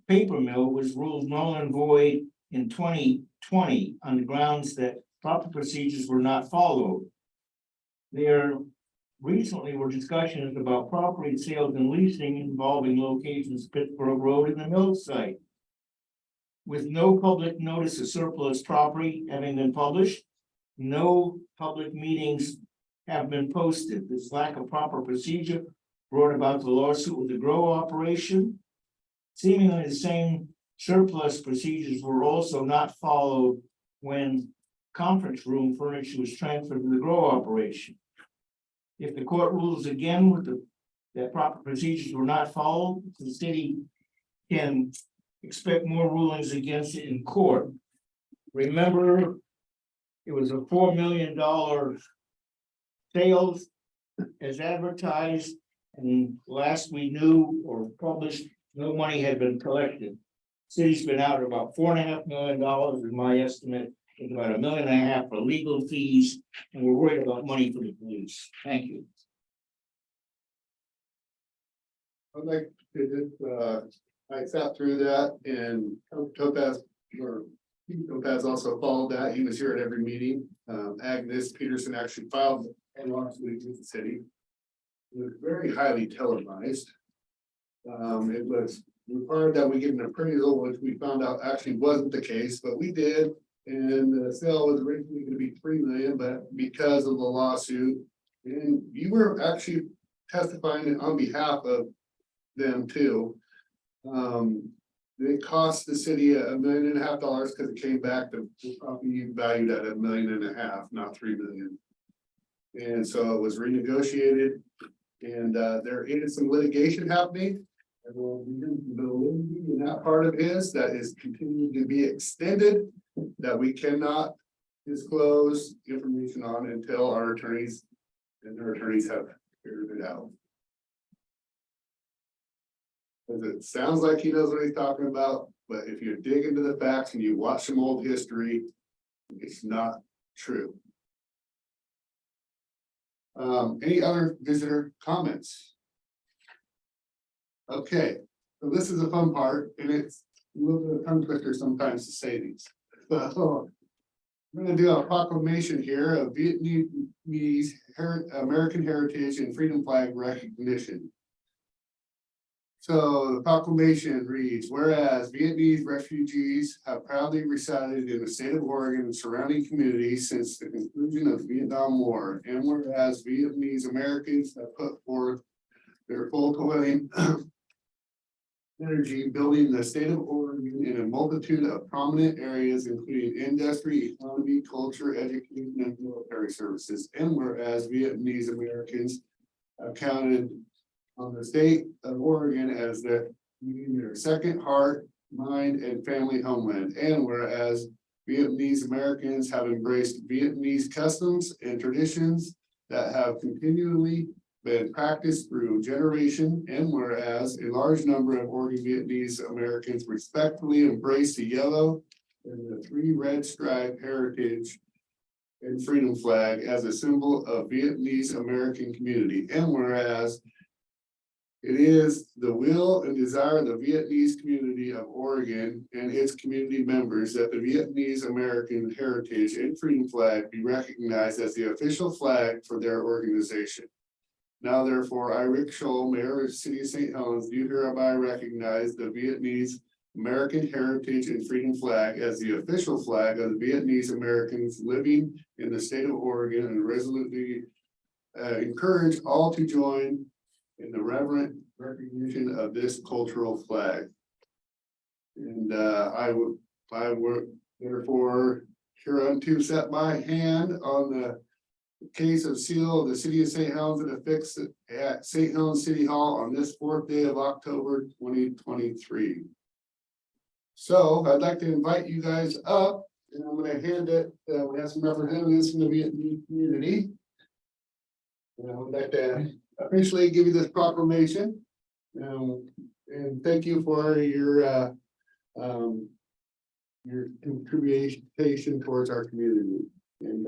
paper mill was ruled null and void in 2020 on the grounds that proper procedures were not followed. There recently were discussions about property sales and leasing involving locations Pittsburgh Road and the mill site. With no public notice of surplus property having been published, no public meetings have been posted. This lack of proper procedure brought about the lawsuit with the grow operation. Seemingly the same surplus procedures were also not followed when conference room furniture was transferred to the grow operation. If the court rules again with that proper procedures were not followed, the city can expect more rulings against it in court. Remember, it was a $4 million sales as advertised, and last we knew or published, no money had been collected. City's been out about $4.5 million in my estimate It's about $1.5 million for legal fees, and we're worried about money for the police. Thank you. I'd like to just, I sat through that and Topaz, or Topaz also followed that. He was here at every meeting. Agnes Peterson actually filed a lawsuit with the city. It was very highly televised. It was required that we get an appraisal, which we found out actually wasn't the case, but we did. And the sale was originally gonna be $3 million, but because of the lawsuit, and you were actually testifying on behalf of them too. It cost the city $1.5 million because it came back to property valued at $1.5 million, not $3 million. And so it was renegotiated, and there is some litigation happening. And we'll be in that part of his that is continuing to be extended, that we cannot disclose information on until our attorneys and their attorneys have figured it out. Because it sounds like he knows what he's talking about, but if you dig into the facts and you watch some old history, it's not true. Any other visitor comments? Okay, so this is a fun part, and it's a little bit of tongue twister sometimes to say these. So I'm gonna do a proclamation here of Vietnamese American heritage and freedom flag recognition. So the proclamation reads, whereas Vietnamese refugees have proudly resided in the state of Oregon and surrounding communities since the conclusion of the Vietnam War, and whereas Vietnamese Americans have put forth their full toiling energy building the state of Oregon in a multitude of prominent areas, including industry, economy, culture, education, and military services, and whereas Vietnamese Americans have counted on the state of Oregon as their second heart, mind, and family homeland. And whereas Vietnamese Americans have embraced Vietnamese customs and traditions that have continually been practiced through generation, and whereas a large number of Oregon Vietnamese Americans respectfully embrace the yellow and the 3 red stripe heritage and freedom flag as a symbol of Vietnamese American community. And whereas it is the will and desire of the Vietnamese community of Oregon and its community members that the Vietnamese American heritage and freedom flag be recognized as the official flag for their organization. Now therefore, I, Rick Scholl, Mayor of the City of St. Helens, do hereby recognize the Vietnamese American heritage and freedom flag as the official flag of the Vietnamese Americans living in the state of Oregon, and resolutely encourage all to join in the reverent recognition of this cultural flag. And I would therefore hereunto set my hand on the case of seal of the city of St. Helens and affixed at St. Helens City Hall on this 4th day of October 2023. So I'd like to invite you guys up, and I'm going to hand it. We have some representatives from the Vietnamese community. And I would like to officially give you this proclamation. And thank you for your contribution towards our community. And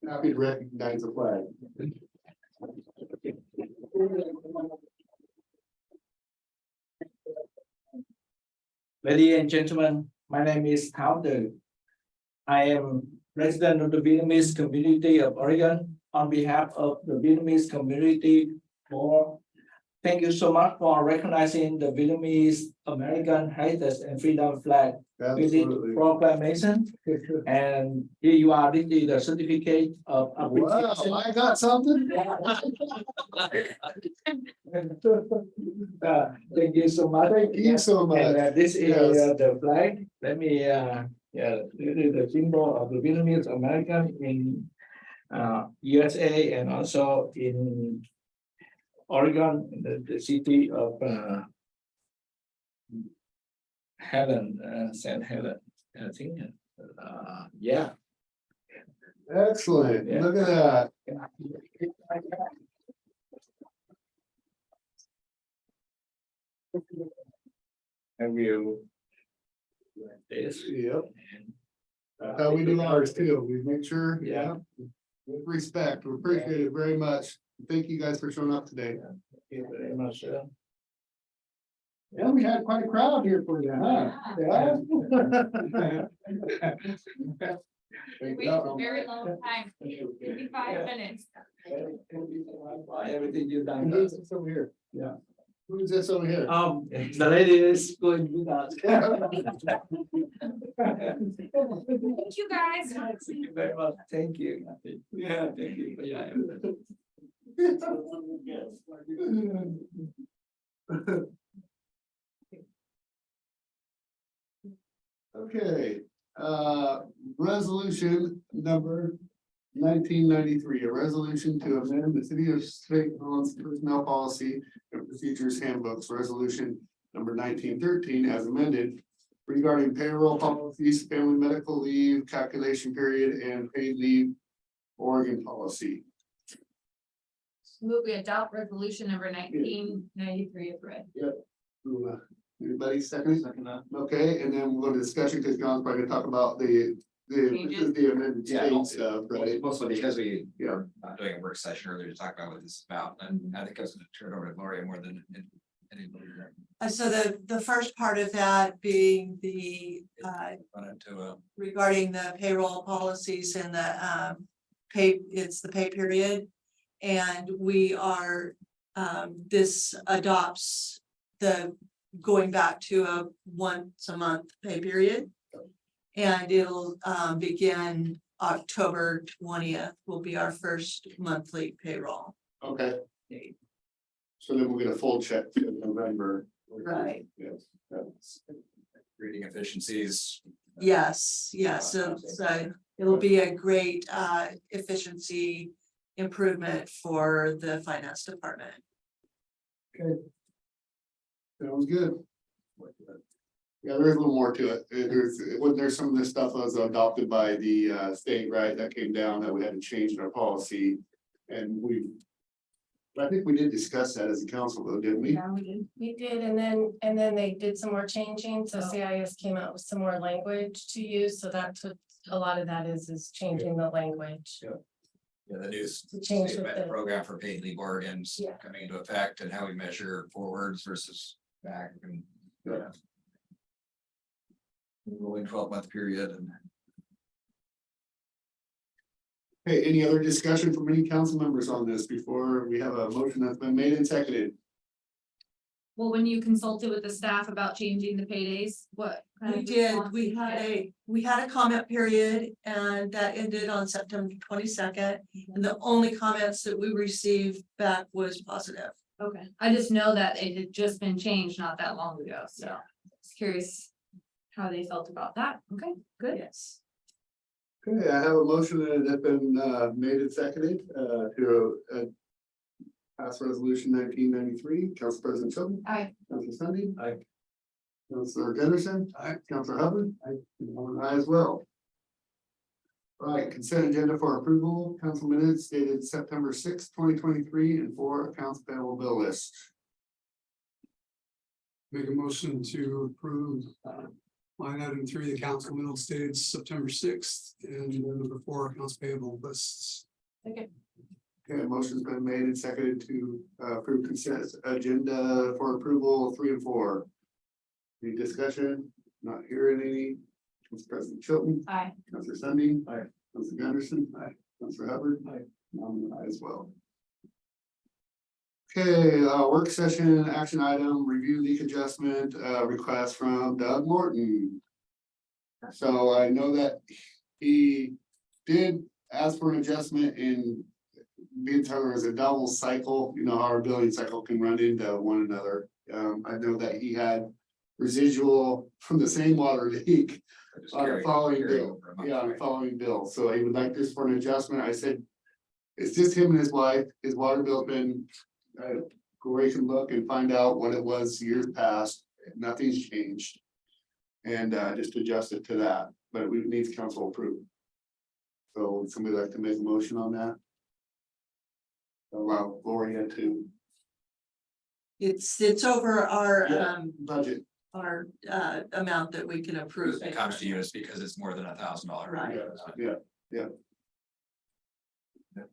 happy to recognize the flag. Ladies and gentlemen, my name is Thao Từ. I am resident of the Vietnamese community of Oregon. On behalf of the Vietnamese community, thank you so much for recognizing the Vietnamese American heritage and freedom flag with this proclamation. And here you are, this is the certificate of appreciation. Wow, I got something. Thank you so much. Thank you so much. And this is Yes. the flag. Let me, this is the symbol of the Vietnamese American in USA and also in Oregon, the city of St. Helen, I think. Yeah. Excellent. Yeah. Look at that. I will. This. Yep. And That's how we do ours too. We make sure. Yeah. With respect, we appreciate it very much. Thank you guys for showing up today. Yeah, very much so. Yeah, we had quite a crowd here for you, huh? Yeah. Wait a very long time, 55 minutes. Everything you've done. Who's this over here? Yeah. Who's this over here? The lady is going with us. Thank you, guys. Thank you very much. Thank you. Yeah, thank you. Yeah. Okay, resolution number 1993, a resolution to amend the city of St. Helens personnel policy and procedures handbooks, resolution number 1913 as amended regarding payroll policies, family medical leave, calculation period, and paid leave Oregon policy. Move we adopt resolution number 1993 is read. Anybody second? Okay, and then we'll go to discussion because John's probably gonna talk about this is the amended Yeah, state stuff, right? Mostly because we Yeah. were doing a work session earlier to talk about what this is about, and I think I was gonna turn it over to Gloria more than anybody. So the first part of that being the Run into regarding the payroll policies and the it's the pay period. And we are, this adopts the going back to a once a month pay period. And it'll begin October 20th will be our first monthly payroll. Okay. So then we'll get a full check in November. Right. Yes. reading efficiencies. Yes, yes, so it'll be a great efficiency improvement for the finance department. Sounds good. Yeah, there's a little more to it. There's some of this stuff that was adopted by the state, right, that came down that we had to change in our policy. And I think we did discuss that as a council though, didn't we? Yeah, we did, and then they did some more changing, so CIS came out with some more language to use, so that's what a lot of that is changing the language. Yeah, the new change state with the- program for paid leave Oregon's Yeah. coming into effect and how we measure forwards versus back and. Yeah. Rolling 12-month period and. Hey, any other discussion from any council members on this before we have a motion that's been made and seconded? Well, when you consulted with the staff about changing the paydays, what? kind We of did, response we did you had get? we had a comment period and that ended on September 22nd. And the only comments that we received back was positive. Okay, I just know that it had just been changed not that long ago, so just curious how they felt about that. Okay, good. Yes. Okay, I have a motion that has been made and seconded to pass resolution 1993. Council President Chilton. Aye. Council Sunday. Aye. Councilor Henderson. Aye. Councilor Hubbard. Aye as well. All right, consent agenda for approval, council minutes dated September 6th, 2023, and 4 accounts payable bill list. Make a motion to approve line item 3, the council minutes dated September 6th, and number 4 accounts payable lists. Okay, motion's been made and seconded to approve consent agenda for approval 3 and 4. Any discussion? Not hearing any. Council President Chilton. Aye. Councilor Sunday. Aye. Councilor Anderson. Aye. Councilor Hubbard. Aye. I'm an aye as well. Okay, work session, action item, review leak adjustment, request from Doug Morton. So I know that he did ask for an adjustment in being told as a double cycle, you know, how our billing cycle can run into one another. I know that he had residual from the same water leak Just on the carry- following carry bill. over a month, Yeah, on the right? following bill. So he would like this for an adjustment. I said, it's just him and his wife. His water bill's been, Corey can look and find out what it was years past. Nothing's changed. And just adjust it to that, but it needs council approval. So would somebody like to make a motion on that? Allow Gloria to It's over our budget. amount that we can approve. It comes to you, it's because it's more than $1,000. Right. Yeah, The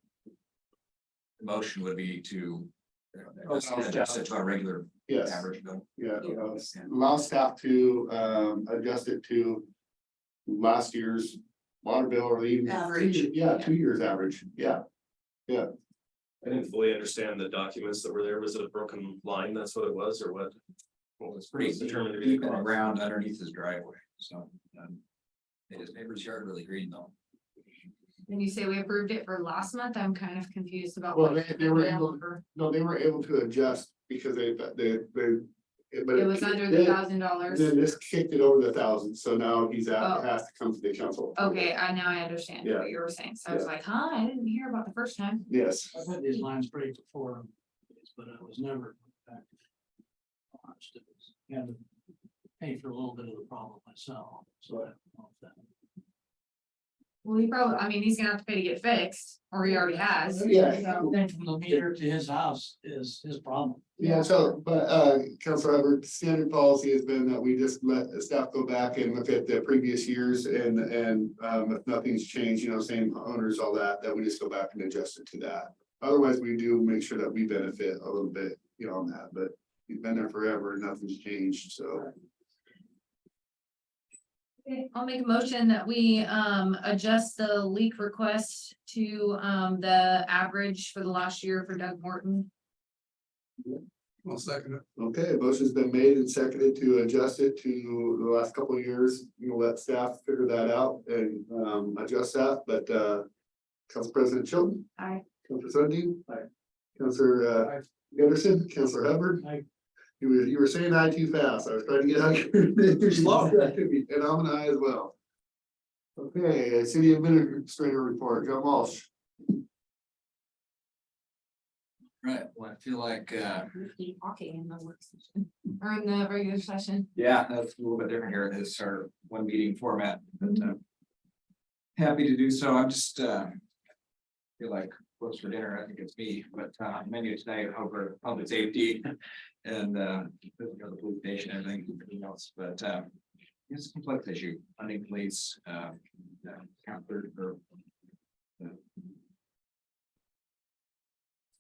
motion would be to Oh, adjust it to a regular yes, average bill. yeah, allow staff to adjust it to last year's water bill or even. Average. Yeah, 2 years average, yeah. I didn't fully understand the documents that were there. Was it a broken line? That's what it was, or what? What was Pretty determined to be deep the in the cause? ground underneath his driveway, so. Made his neighbor's yard really green though. When you say we approved it for last month, I'm kind of confused about. Well, what they were we're able, over. no, they were able to adjust because they. But It was under the $1,000. Then this kicked it over the 1,000, so now he's out, Oh. has to come to the council. Okay, now I understand Yeah. what you were saying. So I was Yeah. like, huh, I didn't hear about the first time. Yes, I've had these lines break before, but I was never back. And pay for a little bit of the problem myself, so I don't know if that. Well, he probably, I mean, he's gonna have to pay to get fixed, or he already has. yeah, Then from the meter to his house is his problem. yeah, so, but, Councilor Hubbard, standard policy has been that we just let staff go back and look at the previous years and, if nothing's changed, you know, same owners, all that, that we just go back and adjust it to that. Otherwise, we do make sure that we benefit a little bit, you know, on that, but he's been there forever and nothing's changed, so. Okay, I'll make a motion that we adjust the leak request to the average for the last year for Doug Morton. I'll second it. Okay, motion's been made and seconded to adjust it to the last couple of years, you know, let staff figure that out and, adjust that, but, Council President Chilton. Aye. Councilor Sundin. Aye. Councilor, Anderson, Councilor Hubbard. Aye. You were saying aye too fast, I was trying to get out your. Slow. And I'm an aye as well. Okay, city administrator report, John Walsh. Right, well, I feel like, Keep talking in the work session, or in the regular session. yeah, that's a little bit different here. This is our one meeting format, but happy to do so. I'm just feel like close for dinner. I think it's me, but menu tonight over public safety and the police station, everything else, but it's a complex issue. Funding police, counselor or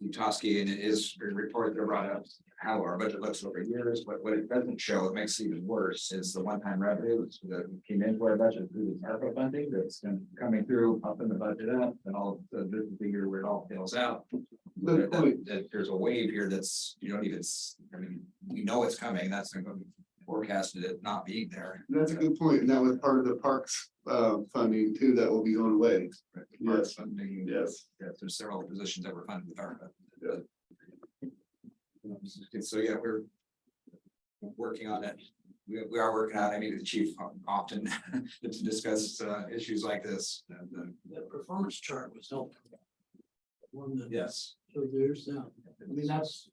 Utowski, and it is reported that brought up how our budget looks over years, but what it doesn't show, it makes it even worse, is the one-time revenue that came into our budget through the ARPA funding that's coming through, up in the budget up, and all the the year where it all fills out. Good point. That there's a wave here that's, you don't even, I mean, we know it's coming, that's forecasted it not being there. That's a good point, and that was part of the parks, funding too, that will be going away. Parks Yes. funding, Yes. yeah, there's several positions that were funded with ARPA. Yeah. So, yeah, we're working on it. We are working on it. I meet with the chief often to discuss issues like this. And, The performance chart was helpful. One that yes, shows yours now. I mean, that's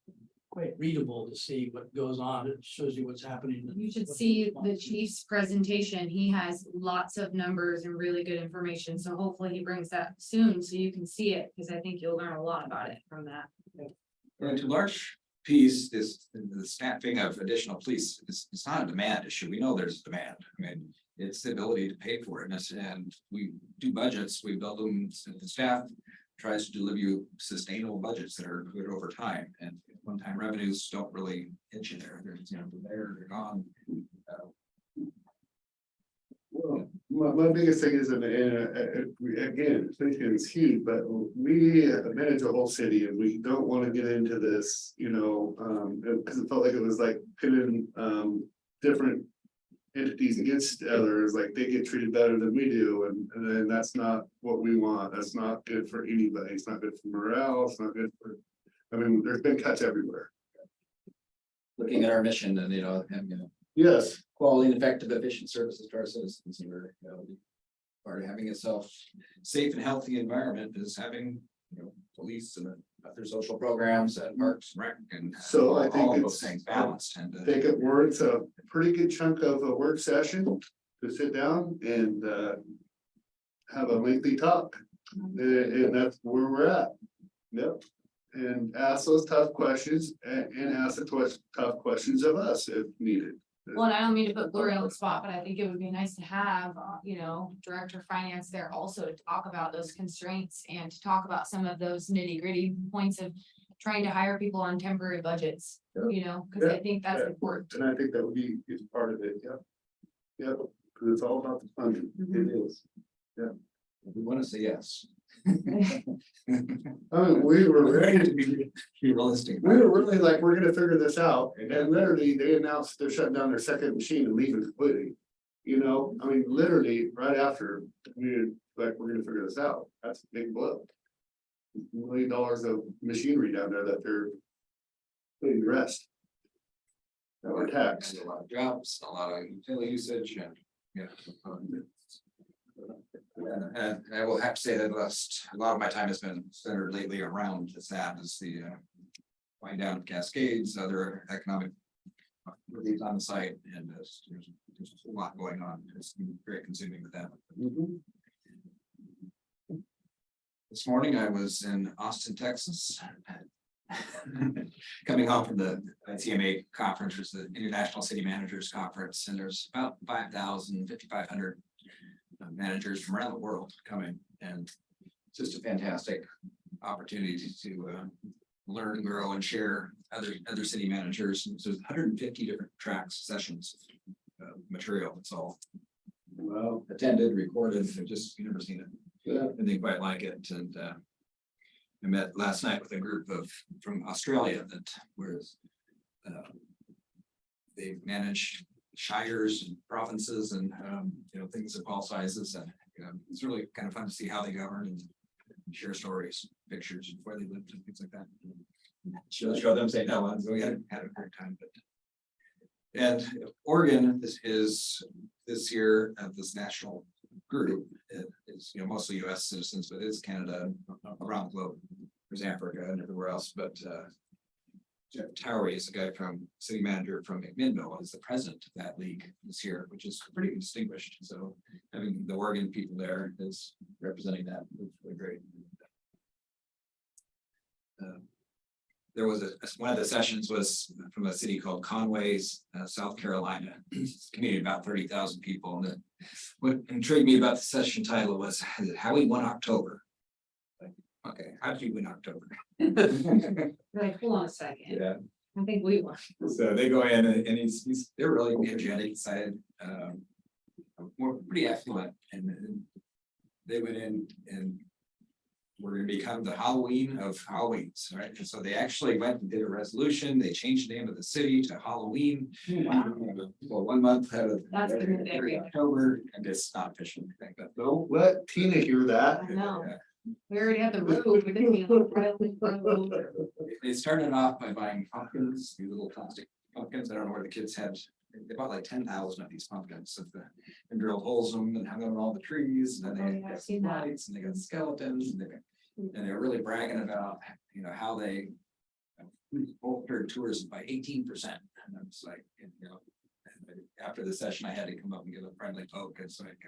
quite readable to see what goes on. It shows you what's happening. You should see the chief's presentation. He has lots of numbers and really good information, so hopefully he brings that soon so you can see it, because I think you'll learn a lot about it from that. and to large piece, the staffing of additional police is, it's not a demand issue. We know there's demand. I mean, it's the ability to pay for it. And we do budgets, we build them, the staff tries to deliver you sustainable budgets that are good over time, and one-time revenues don't really hit you there. They're, you know, they're gone. Well, my biggest thing is, again, thinking is huge, but we manage a whole city and we don't want to get into this, you know, because it felt like it was like pitting, different entities against others, like they get treated better than we do, and then that's not what we want. That's not good for anybody. It's not good for morale. It's not good for, I mean, there's been cuts everywhere. Looking at our mission and, you know, Yes. quality and effective, efficient services to our citizens, and we're, you know, part of having a safe and healthy environment is having, you know, police and other social programs and parks and rec and So I think all of it's- those things balanced and I think it's a pretty good chunk of a work session to sit down and have a lengthy talk. And that's where we're at. Yep. And ask those tough questions and ask the tough questions of us if needed. Well, and I don't mean to put Gloria on the spot, but I think it would be nice to have, Director of Finance there also to talk about those constraints and to talk about some of those nitty gritty points of trying to hire people on temporary budgets, because I think that's important. And I think that would be, is part of it, yeah. Yep, because it's all about the funding, it is. We want to say yes. I mean, we were ready to be, Be realistic. we were really like, we're gonna figure this out, and then literally they announced they're shutting down their second machine and leaving completely. I mean, literally, right after, we're like, we're gonna figure this out, that's a big blow. $1 million of machinery down there that they're putting to rest. That were taxed. And a lot of jobs, a lot of utility usage and, yeah. And I will have to say that a lot of my time has been centered lately around this app as the wind down of Cascades, other economic release on the site, and there's a lot going on. It's been very consuming with that. This morning I was in Austin, Texas. Coming home from the ICMA conference, which is the International City Managers Conference, and there's about 5,500 managers from around the world coming, and it's just a fantastic opportunity to learn, grow, and share other city managers. And so there's 150 different tracks, sessions, material. It's all attended, recorded. I've just never seen it. Anything quite like it. And I met last night with a group from Australia that was they manage shires and provinces and things of all sizes, and it's really kind of fun to see how they govern and share stories, pictures of where they lived and things like that. Show them St. Helens. We had a great time. And Oregon is this year of this national group. It is mostly U.S. citizens, but it's Canada around the globe. There's Africa and everywhere else, but Jeff Towery is a guy from city manager from McMinnville, is the president of that league this year, which is pretty distinguished. So having the Oregon people there is representing that, it's really great. There was one of the sessions was from a city called Conways, South Carolina. It's a community of about 30,000 people. And what intrigued me about the session title was how we won October. Okay, how did you win October? Like, hold on a second. Yeah. I think we won. So they go in and they're really energetic, excited, more pretty affluent, and they went in and we're going to become the Halloween of Halloweens, right? And so they actually went and did a resolution. They changed the name of the city to Halloween. Wow. For 1 month out of That's a good idea. October, and it's not official. I think, but Don't let Tina hear that. I know. We already had the road. We didn't need a road. they started off by buying pumpkins, these little plastic pumpkins. I don't know where the kids had. They bought like 10,000 of these pumpkins and drilled holes in them and hung them on all the trees. And then they I've got seen that. lights and they got skeletons and they were really bragging about, how they altered tourism by 18%. And I was like, after the session, I had to come up and give a friendly poke. It's like,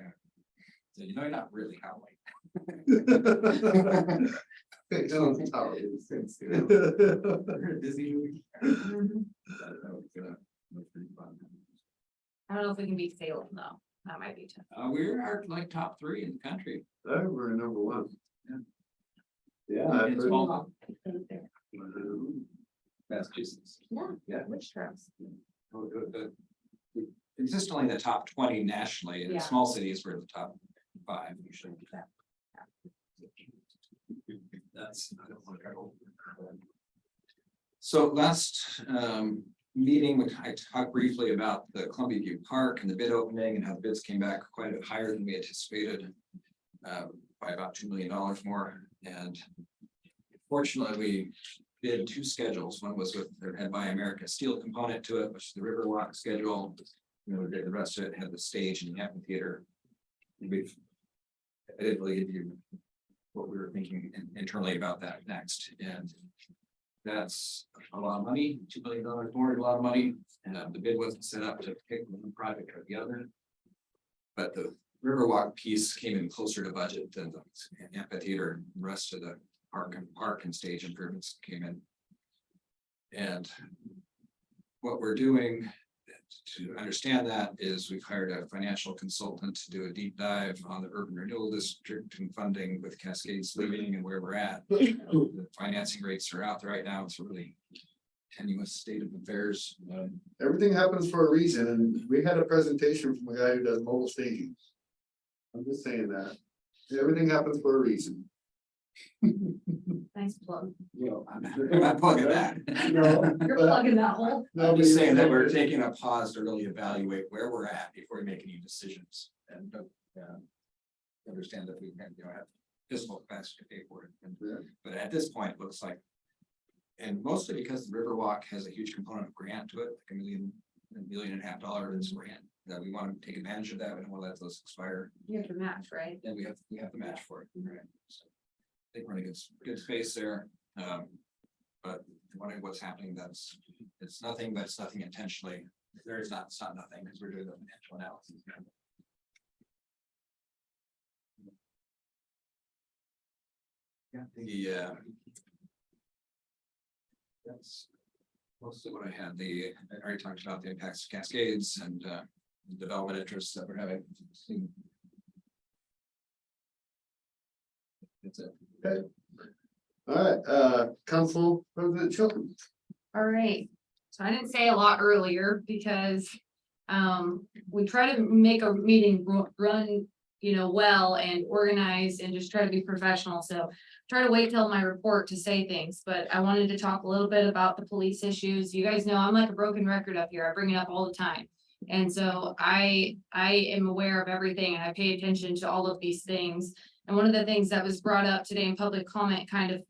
said, you're not really Halloween. Disney movie. That was pretty fun. I don't know if we can beat Salem though. That might be tough. We're like top 3 in the country. We're number 1. Yeah. I've It's heard- small. Massachusetts. Yeah. Which terms? Consistently the top 20 nationally, and Yeah. small cities were the top 5 usually. That's. So last meeting, I talked briefly about the Columbia View Park and the bid opening and how the bids came back quite a bit higher than we anticipated. By about $2 million more, and fortunately we did 2 schedules. One was with their Head by America steel component to it, which is the Riverwalk schedule. The rest of it had the stage and the amphitheater. I didn't really give you what we were thinking internally about that next, and that's a lot of money. $2 million more, a lot of money, and the bid wasn't set up to pick one project or the other, but the Riverwalk piece came in closer to budget than the amphitheater, and the rest of the park and stage improvements came in. And what we're doing to understand that is we've hired a financial consultant to do a deep dive on the urban renewal district and funding with Cascades leaving and where we're at. The financing rates are out there right now. It's a really tenuous state of affairs. Everything happens for a reason, and we had a presentation from a guy who does mobile staging. I'm just saying that, everything happens for a reason. Nice plug. I'm not plugging that. You're plugging that hole. I'm just saying that we're taking a pause to really evaluate where we're at before we make any decisions and understand that we can, have fiscal capacity to pay for it. But at this point, it looks like, and mostly because the Riverwalk has a huge component of grant to it, like $1.5 million grant, that we want to take advantage of that. We don't want to let those expire. You have to match, right? And we have to match for it. Right. So I think we're in a good space there. But wondering what's happening, it's nothing intentionally. It's not nothing because we're doing the financial analysis. Yeah, that's mostly what I had. I already talked about the impacts of Cascades and the development interests that we're having. That's it. Okay. All right, Council President Chilton. All right, so I didn't say a lot earlier because we try to make a meeting run, well and organized and just try to be professional. So try to wait till my report to say things, but I wanted to talk a little bit about the police issues. You guys know I'm like a broken record up here. I bring it up all the time. And so I am aware of everything and I pay attention to all of these things. And one of the things that was brought up today in public comment kind of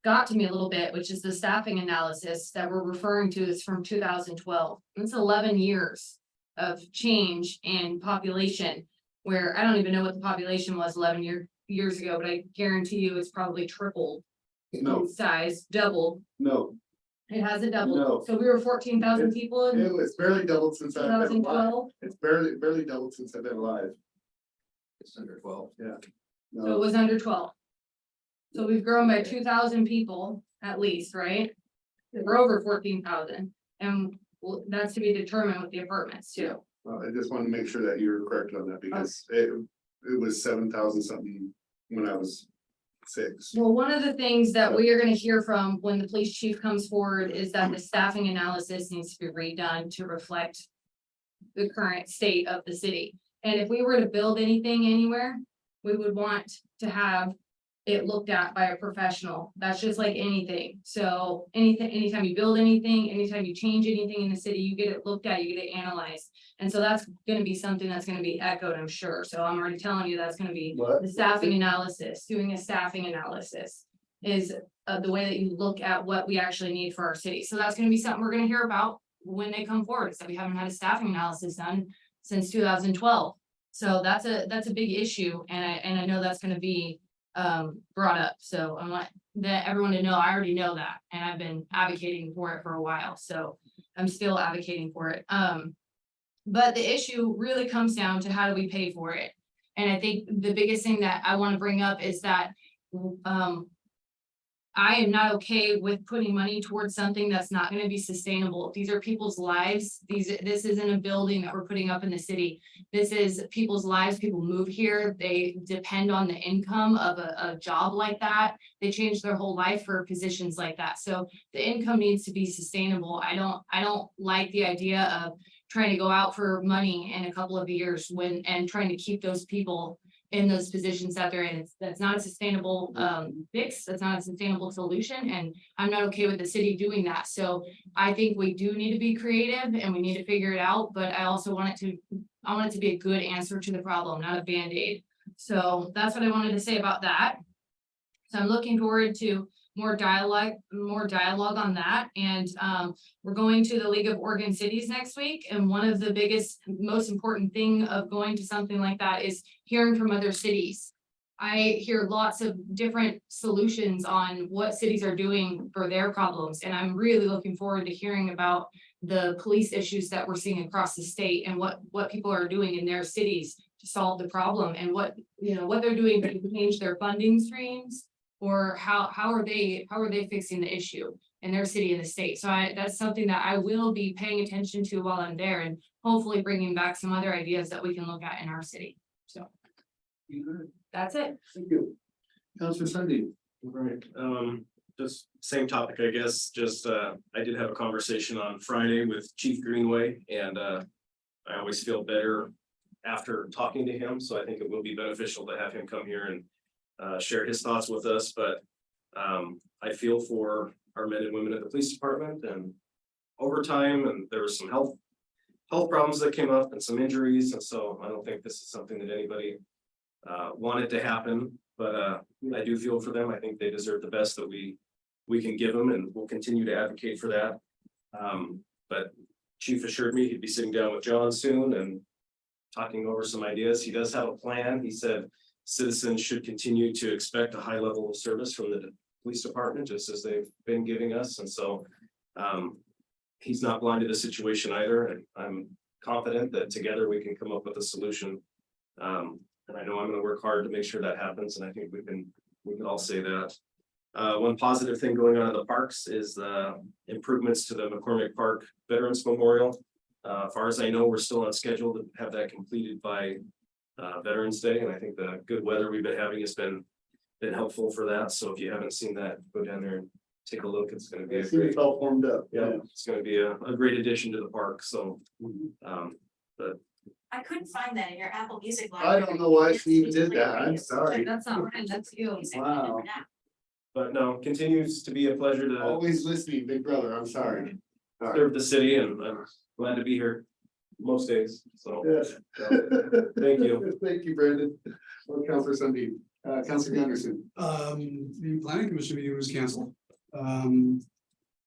got to me a little bit, which is the staffing analysis that we're referring to is from 2012. It's 11 years of change in population, where I don't even know what the population was 11 years ago, but I guarantee you it's probably tripled No, in size, doubled. no, It hasn't doubled. No. So we were 14,000 people in it's barely doubled since I've been alive. 2012. It's barely doubled since I've been alive. It's under 12. Yeah. So it No, was under 12. So we've grown by 2,000 people at least, right? We're over 14,000 and that's to be determined with the apartments too. well, I just wanted to make sure that you were correct on that because it was 7,000 something when I was 6. Well, one of the things that we are gonna hear from when the police chief comes forward is that the staffing analysis needs to be redone to reflect the current state of the city. And if we were to build anything anywhere, we would want to have it looked at by a professional. That's just like anything. So anytime you build anything, anytime you change anything in the city, you get it looked at, you get it analyzed. And so that's gonna be something that's gonna be echoed, I'm sure. So I'm already telling you that's gonna be What? the staffing analysis, doing a staffing analysis is the way that you look at what we actually need for our city. So that's gonna be something we're gonna hear about when they come forward. So we haven't had a staffing analysis done since 2012. So that's a big issue and I know that's gonna be brought up. So I want everyone to know, I already know that and I've been advocating for it for a while. So I'm still advocating for it. But the issue really comes down to how do we pay for it? And I think the biggest thing that I want to bring up is that I am not okay with putting money towards something that's not going to be sustainable. These are people's lives. This isn't a building that we're putting up in the city. This is people's lives. People move here. They depend on the income of a job like that. They change their whole life for positions like that. So the income needs to be sustainable. I don't like the idea of trying to go out for money in a couple of years and trying to keep those people in those positions that they're in. That's not a sustainable fix. That's not a sustainable solution. And I'm not okay with the city doing that. So I think we do need to be creative and we need to figure it out. But I also want it to be a good answer to the problem, not a Band-Aid. So that's what I wanted to say about that. So I'm looking forward to more dialogue on that. And we're going to the League of Oregon Cities next week. And one of the biggest, most important thing of going to something like that is hearing from other cities. I hear lots of different solutions on what cities are doing for their problems. And I'm really looking forward to hearing about the police issues that we're seeing across the state and what people are doing in their cities to solve the problem and what they're doing to change their funding streams Or how are they fixing the issue in their city and the state? So that's something that I will be paying attention to while I'm there and hopefully bringing back some other ideas that we can look at in our city. So that's it. Thank you. Counselor Sunday. Right, just same topic, I guess, just, I did have a conversation on Friday with Chief Greenway and, I always feel better after talking to him, so I think it will be beneficial to have him come here and share his thoughts with us, but I feel for our men and women at the police department and overtime, and there was some health problems that came up and some injuries, and so I don't think this is something that anybody wanted to happen, but I do feel for them. I think they deserve the best that we can give them, and we'll continue to advocate for that. But Chief assured me he'd be sitting down with John soon and talking over some ideas. He does have a plan. He said citizens should continue to expect a high level of service from the police department, just as they've been giving us. And so he's not blind to the situation either. And I'm confident that together we can come up with a solution. And I know I'm going to work hard to make sure that happens. And I think we can all say that. One positive thing going on in the parks is the improvements to the McCormick Park Veterans Memorial. As far as I know, we're still on schedule to have that completed by Veterans Day, and I think the good weather we've been having has been helpful for that. So if you haven't seen that, go down there and take a look. It's going to be It's all formed up. yeah, it's going to be a great addition to the park. So, but I couldn't find that in your Apple Music I library. don't know why Steve did that. I'm sorry. That's not right, that's you. Wow. but no, continues to be a pleasure to Always listening, big brother. I'm sorry. Sorry. serve the city, and I'm glad to be here most days. So Yes. thank you. Thank you, Brandon. Well, Counselor Sunday, Counselor Gunderson. The planning commission meeting was canceled.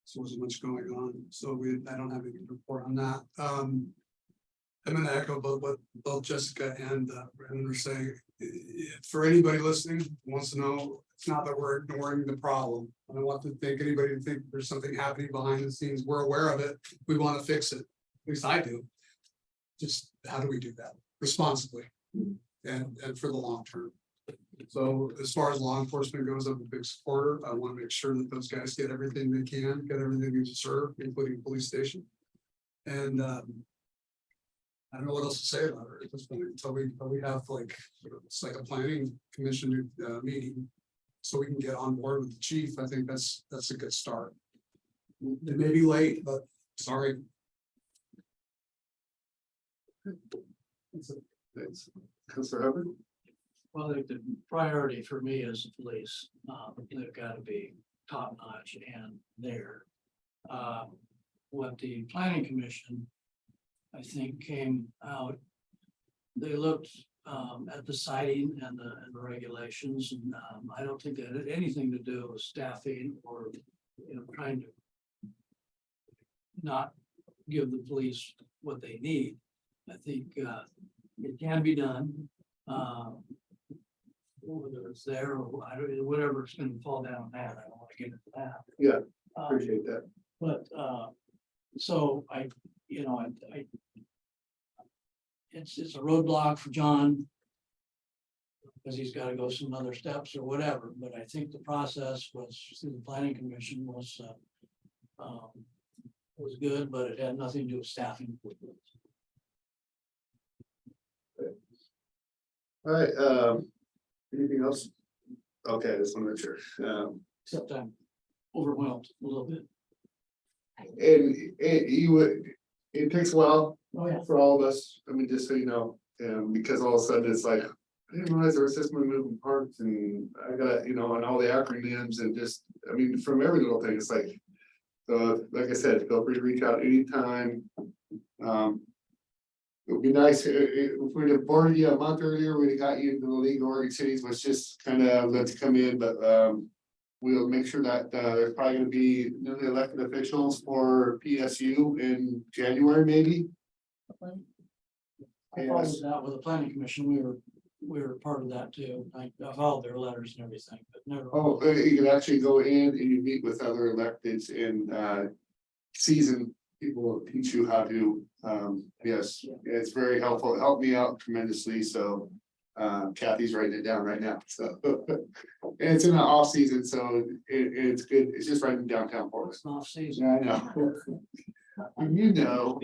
So wasn't much going on, so I don't have any report on that. I'm gonna echo what both Jessica and Brandon are saying. For anybody listening who wants to know, it's not that we're ignoring the problem. I don't want to think anybody to think there's something happening behind the scenes. We're aware of it. We want to fix it. At least I do. Just how do we do that responsibly and for the long term? So as far as law enforcement goes, I'm a big supporter. I want to make sure that those guys get everything they can, get everything they deserve, including police station. And I don't know what else to say about it at this point until we have like, it's like a planning commission meeting. So we can get on board with the chief. I think that's a good start. It may be late, but sorry. Thanks. Counselor Hubbard. Well, the priority for me is the police. They've got to be top notch and there. What the planning commission, I think, came out. They looked at the citing and the regulations, and I don't think that had anything to do with staffing or, trying to not give the police what they need. I think it can be done. Whether it's there or I don't, whatever it's gonna fall down that, I don't want to get into that. Yeah, appreciate that. But so I it's a roadblock for John. Because he's got to go some other steps or whatever, but I think the process was through the planning commission was good, but it had nothing to do with staffing. All right, anything else? Okay, just want to make sure. Except I'm overwhelmed a little bit. And it takes a while Oh, yeah. for all of us. I mean, just so you know, because all of a sudden it's like, I didn't realize there was this many moving parts and I got, and all the acronyms and just, I mean, from every little thing, it's like, so like I said, feel free to reach out anytime. It would be nice if we'd have boarded you a month earlier, we'd have got you into the League of Oregon Cities, was just kind of let's come in, but we'll make sure that there's probably gonna be newly elected officials for PSU in January, maybe. I followed that with the planning commission. We were part of that too. I followed their letters and everything, but never. Oh, you can actually go in and you meet with other electeds and seasoned people will teach you how to, yes, it's very helpful. It helped me out tremendously, so Kathy's writing it down right now, so. And it's in the off season, so it's good, it's just right in downtown Portland. Off season. Yeah, I know. You know.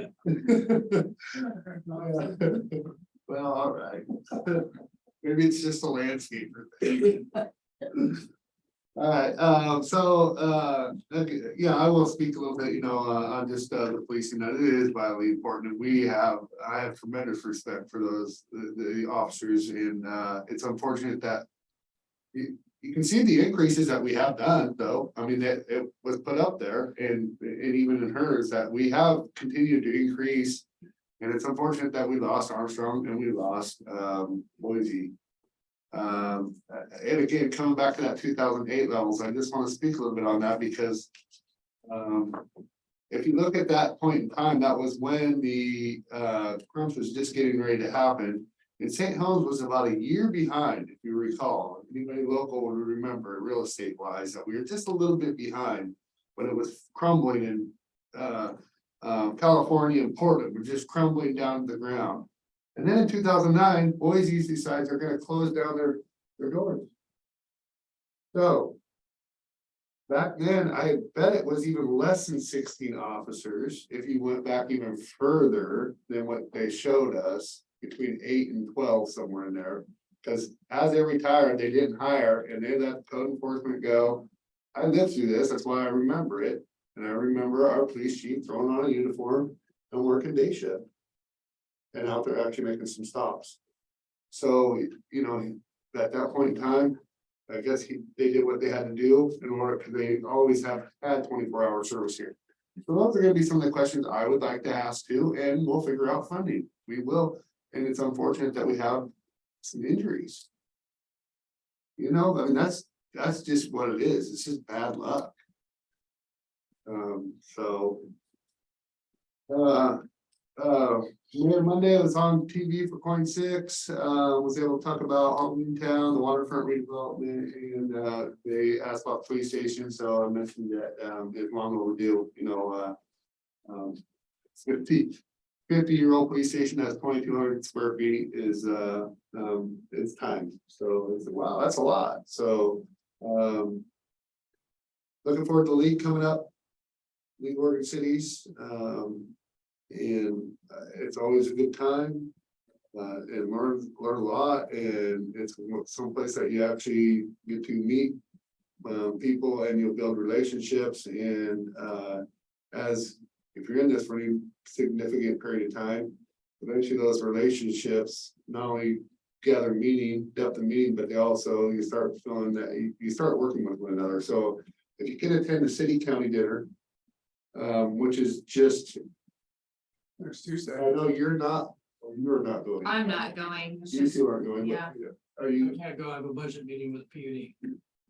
Well, all right. Maybe it's just a landscaper thing. All right, okay, yeah, I will speak a little bit, on just the policing, that it is vitally important, and I have tremendous respect for the officers, and it's unfortunate that. You can see the increases that we have done, though, I mean, it was put up there, and even in hers, that we have continued to increase. And it's unfortunate that we lost Armstrong and we lost Boise. And again, coming back to that 2008 levels, I just want to speak a little bit on that because if you look at that point in time, that was when the crunch was just getting ready to happen. And St. Helens was about a year behind, if you recall. Anybody local would remember, real estate wise, that we were just a little bit behind when it was crumbling in California and Portland were just crumbling down to the ground. And then in 2009, Boise decides they're going to close down their doors. So back then, I bet it was even less than 16 officers. If you went back even further than what they showed us, between 8 and 12, somewhere in there. Because as they retired, they didn't hire and they let code enforcement go. I lived through this, that's why I remember it. And I remember our police chief throwing on a uniform and working day shift. And out there actually making some stops. So, at that point in time, I guess they did what they had to do in order, because they always have had 24-hour service here. So those are gonna be some of the questions I would like to ask too, and we'll figure out funding. We will, and it's unfortunate that we have some injuries. I mean, that's just what it is. It's just bad luck. Monday I was on TV for Coin 6, was able to talk about Hometown, the waterfront redevelopment, and they asked about police station, so I mentioned that it's long overdue, 50-year-old police station that's 2,200 square feet is it's time. So it's wow, that's a lot. So looking forward to the league coming up, League Oregon Cities. And it's always a good time and learn a lot, and it's someplace that you actually get to meet people and you'll build relationships, and as if you're in this for any significant period of time, eventually those relationships not only gather depth of meaning, but they also, you start feeling that you start working with one another. So if you can attend the city county dinner, which is just next Tuesday. I know you're not going. I'm not going. You two aren't going. Yeah. Are you? I can't go, I have a budget meeting with PUD.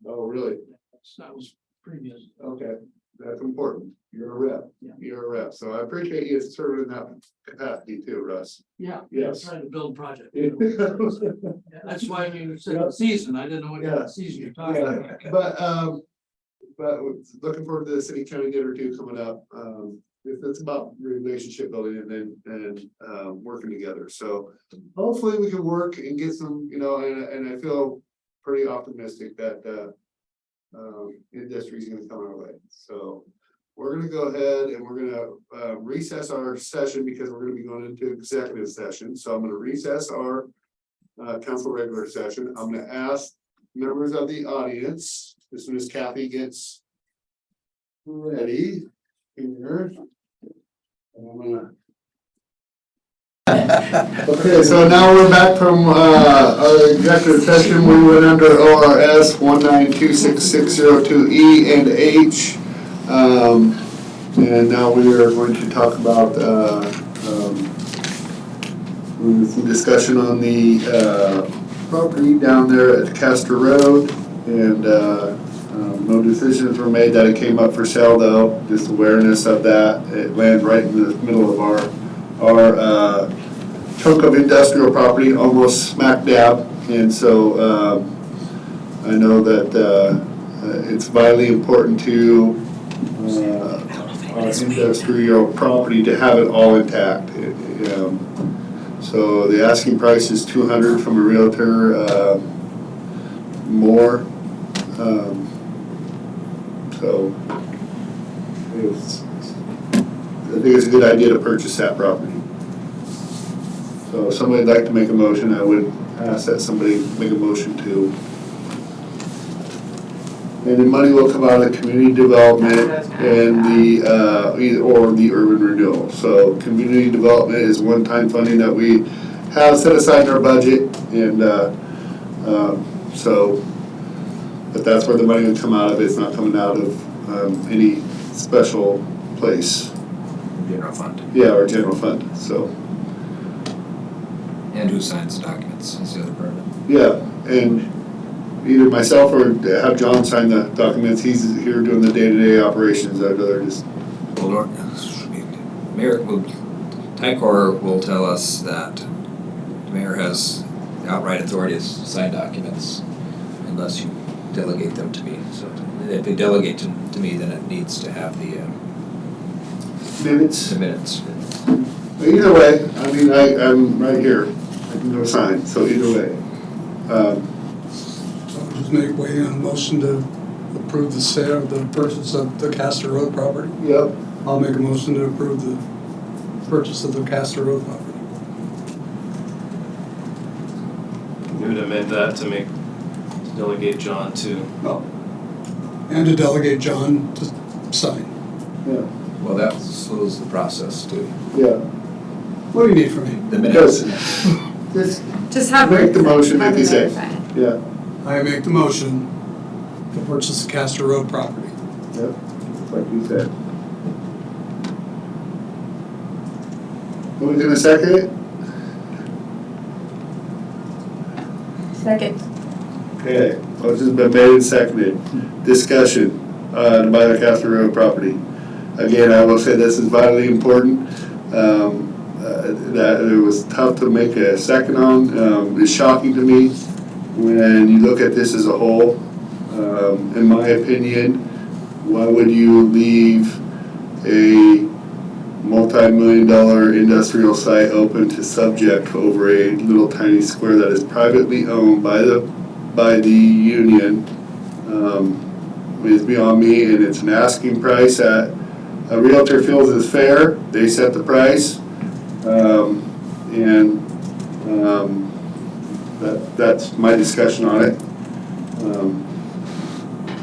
Oh, really? That was previous. Okay, that's important. You're a rep. Yeah. You're a rep. So I appreciate you serving in that capacity too, Russ. Yeah. Yes. Trying to build project. Yeah. That's why you said season, I didn't know what kind of season you're talking about. But looking forward to the city county dinner too coming up. It's about relationship building and working together. So hopefully we can work and get some, and I feel pretty optimistic that industry is gonna come our way. So we're gonna go ahead and we're gonna recess our session because we're gonna be going into executive session. So I'm gonna recess our council regular session. I'm gonna ask members of the audience, as soon as Kathy gets ready here. Okay, so now we're back from our executive session. We went under ORS 1926602E and H. And now we are going to talk about some discussion on the property down there at Castor Road, and no decisions were made that it came up for sale though, just awareness of that. It lands right in the middle of our chunk of industrial property, almost smack dab. And so I know that it's vitally important to our industrial property to have it all intact. So the asking price is 200 from a Realtor, more. So I think it's a good idea to purchase that property. So if somebody'd like to make a motion, I would ask that somebody make a motion to. And the money will come out of the community development and or the urban renewal. So community development is one-time funding that we have set aside in our budget, and but that's where the money would come out of. It's not coming out of any special place. General fund. Yeah, our general fund, so. And who signs the documents is the other part of it. Yeah, and either myself or have John sign the documents. He's here doing the day-to-day operations. I'd rather just. Well, Mayor will, Tycor will tell us that the mayor has the outright authority to sign documents unless you delegate them to me. So if they delegate to me, then it needs to have the minutes. The minutes. Either way, I mean, I'm right here. I can go sign, so either way. Just make way on a motion to approve the sale, the purchase of the Castor Road property. Yep. I'll make a motion to approve the purchase of the Castor Road property. We would amend that to make, delegate John to. Oh. And to delegate John to sign. Yeah. Well, that slows the process too. Yeah. What do you need from me? The minutes. Just have. Make the motion if you say. Yeah. I make the motion to purchase the Castor Road property. Yep. Like you said. Who's gonna second it? Second. Okay, motion's been made and seconded. Discussion to buy the Castor Road property. Again, I will say this is vitally important. That it was tough to make a second on. It's shocking to me when you look at this as a whole. In my opinion, why would you leave a multi-million-dollar industrial site open to subject over a little tiny square that is privately owned by the union? It's beyond me, and it's an asking price that a realtor feels is fair. They set the price, that's my discussion on it.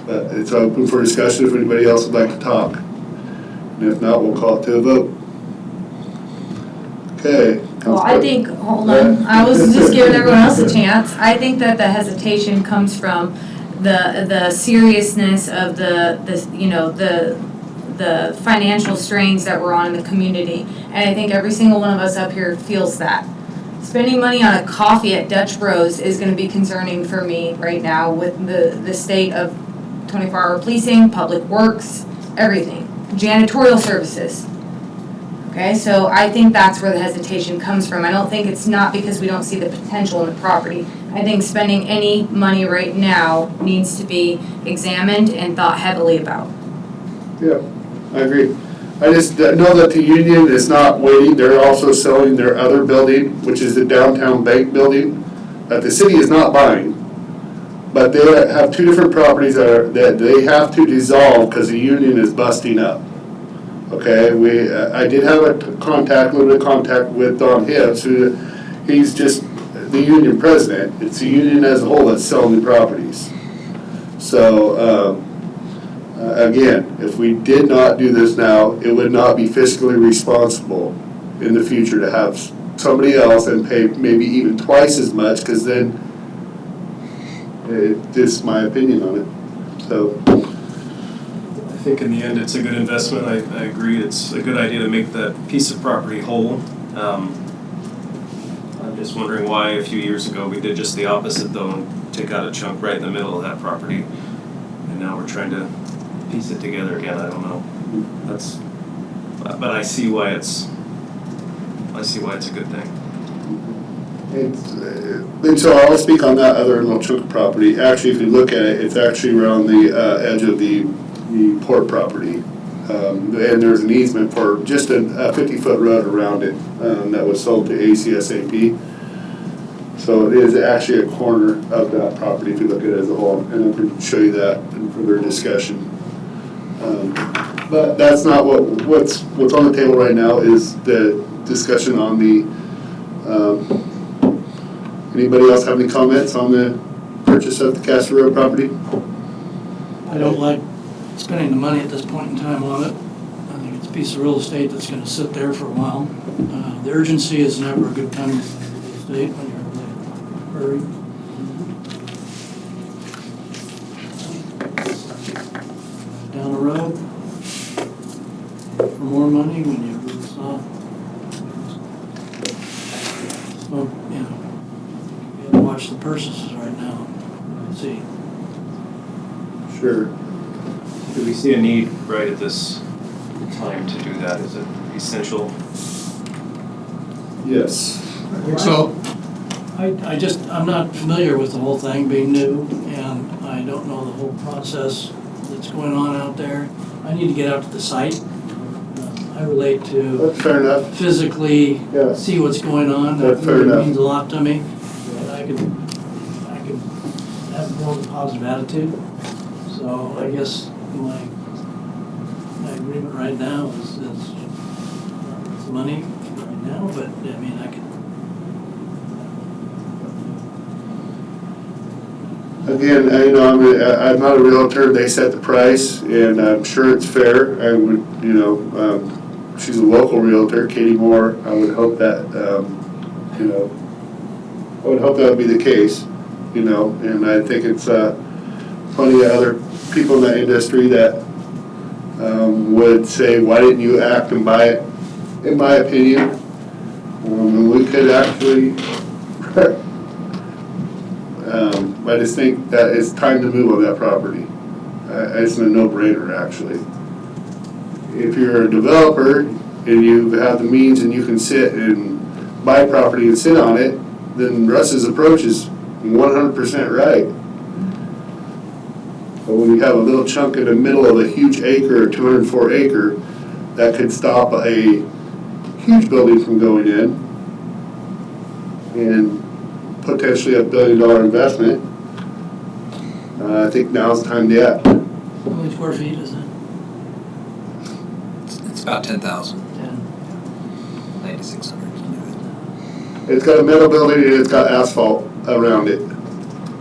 But it's open for discussion if anybody else would like to talk. And if not, we'll call it to a vote. Okay. Well, I think, hold on, I was just giving everyone else a chance. I think that the hesitation comes from the seriousness of the financial strains that we're on in the community. And I think every single one of us up here feels that. Spending money on a coffee at Dutch Bros is gonna be concerning for me right now with the state of 24-hour policing, public works, everything, janitorial services. Okay, so I think that's where the hesitation comes from. I don't think it's not because we don't see the potential in the property. I think spending any money right now needs to be examined and thought heavily about. Yeah, I agree. I just know that the union is not waiting. They're also selling their other building, which is the downtown bank building, that the city is not buying. But they have two different properties that they have to dissolve because the union is busting up. Okay, I did have a little bit of contact with Don Hibbs, who he's just the union president. It's the union as a whole that's selling the properties. So again, if we did not do this now, it would not be fiscally responsible in the future to have somebody else and pay maybe even twice as much, because then it's my opinion on it. So. I think in the end, it's a good investment. I agree. It's a good idea to make that piece of property whole. I'm just wondering why a few years ago we did just the opposite though, and take out a chunk right in the middle of that property. And now we're trying to piece it together again. I don't know. But I see why it's a good thing. And so I'll speak on that other little chunk of property. Actually, if you look at it, it's actually around the edge of the port property. And there's an easement for just a 50-foot road around it, that was sold to ACSAP. So it is actually a corner of that property if you look at it as a whole, and I can show you that in further discussion. But that's not what's on the table right now is the discussion on the, anybody else have any comments on the purchase of the Castor Road property? I don't like spending the money at this point in time on it. I think it's a piece of real estate that's gonna sit there for a while. The urgency is never a good time to buy real estate when you're in a hurry. Down the road, for more money when you lose off. So, you know, you gotta watch the purchases right now, see. Sure. Do we see a need right at this time to do that? Is it essential? Yes. So. I'm not familiar with the whole thing being new, and I don't know the whole process that's going on out there. I need to get out to the site. I relate to That's fair enough. physically Yeah. see what's going on. That's That fair really enough. means a lot to me. And I could have more of a positive attitude. So I guess my agreement right now is it's money right now, but I mean, I could. Again, I'm not a realtor, they set the price, and I'm sure it's fair, I would, she's a local realtor, Katie Moore, I would hope that, I would hope that would be the case, and I think it's, plenty of other people in that industry that, would say, why didn't you act and buy it, in my opinion, and we could actually, I just think that it's time to move on that property. It's a no-brainer, actually. If you're a developer and you have the means and you can sit and buy property and sit on it, then Russ's approach is 100% right. But when you have a little chunk in the middle of a huge acre, 204 acre, that could stop a huge building from going in and potentially $1 billion investment. I think now's the time to act. How many square feet is it? It's about 10,000. 10. 9,600. It's got a metal building and it's got asphalt around it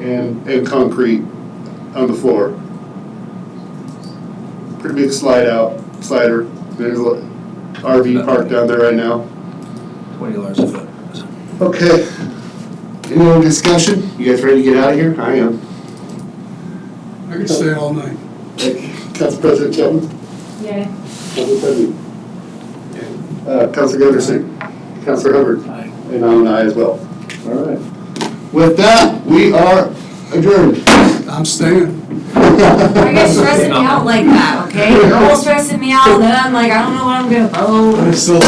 and concrete on the floor. Pretty big slider. There's an RV park down there right now. $20 a foot. Okay. Any more discussion? You guys ready to get out of here? I am. I could stay all night. Council President Chapman? Yeah. Council President? Councilor Gunderson? Councilor Hubbard? Aye. And I'm an aye as well. All right. With that, we are adjourned. I'm staying. Why are you guys stressing me out like that, okay? You're all stressing me out, then I'm like, I don't know what I'm gonna vote. I'm still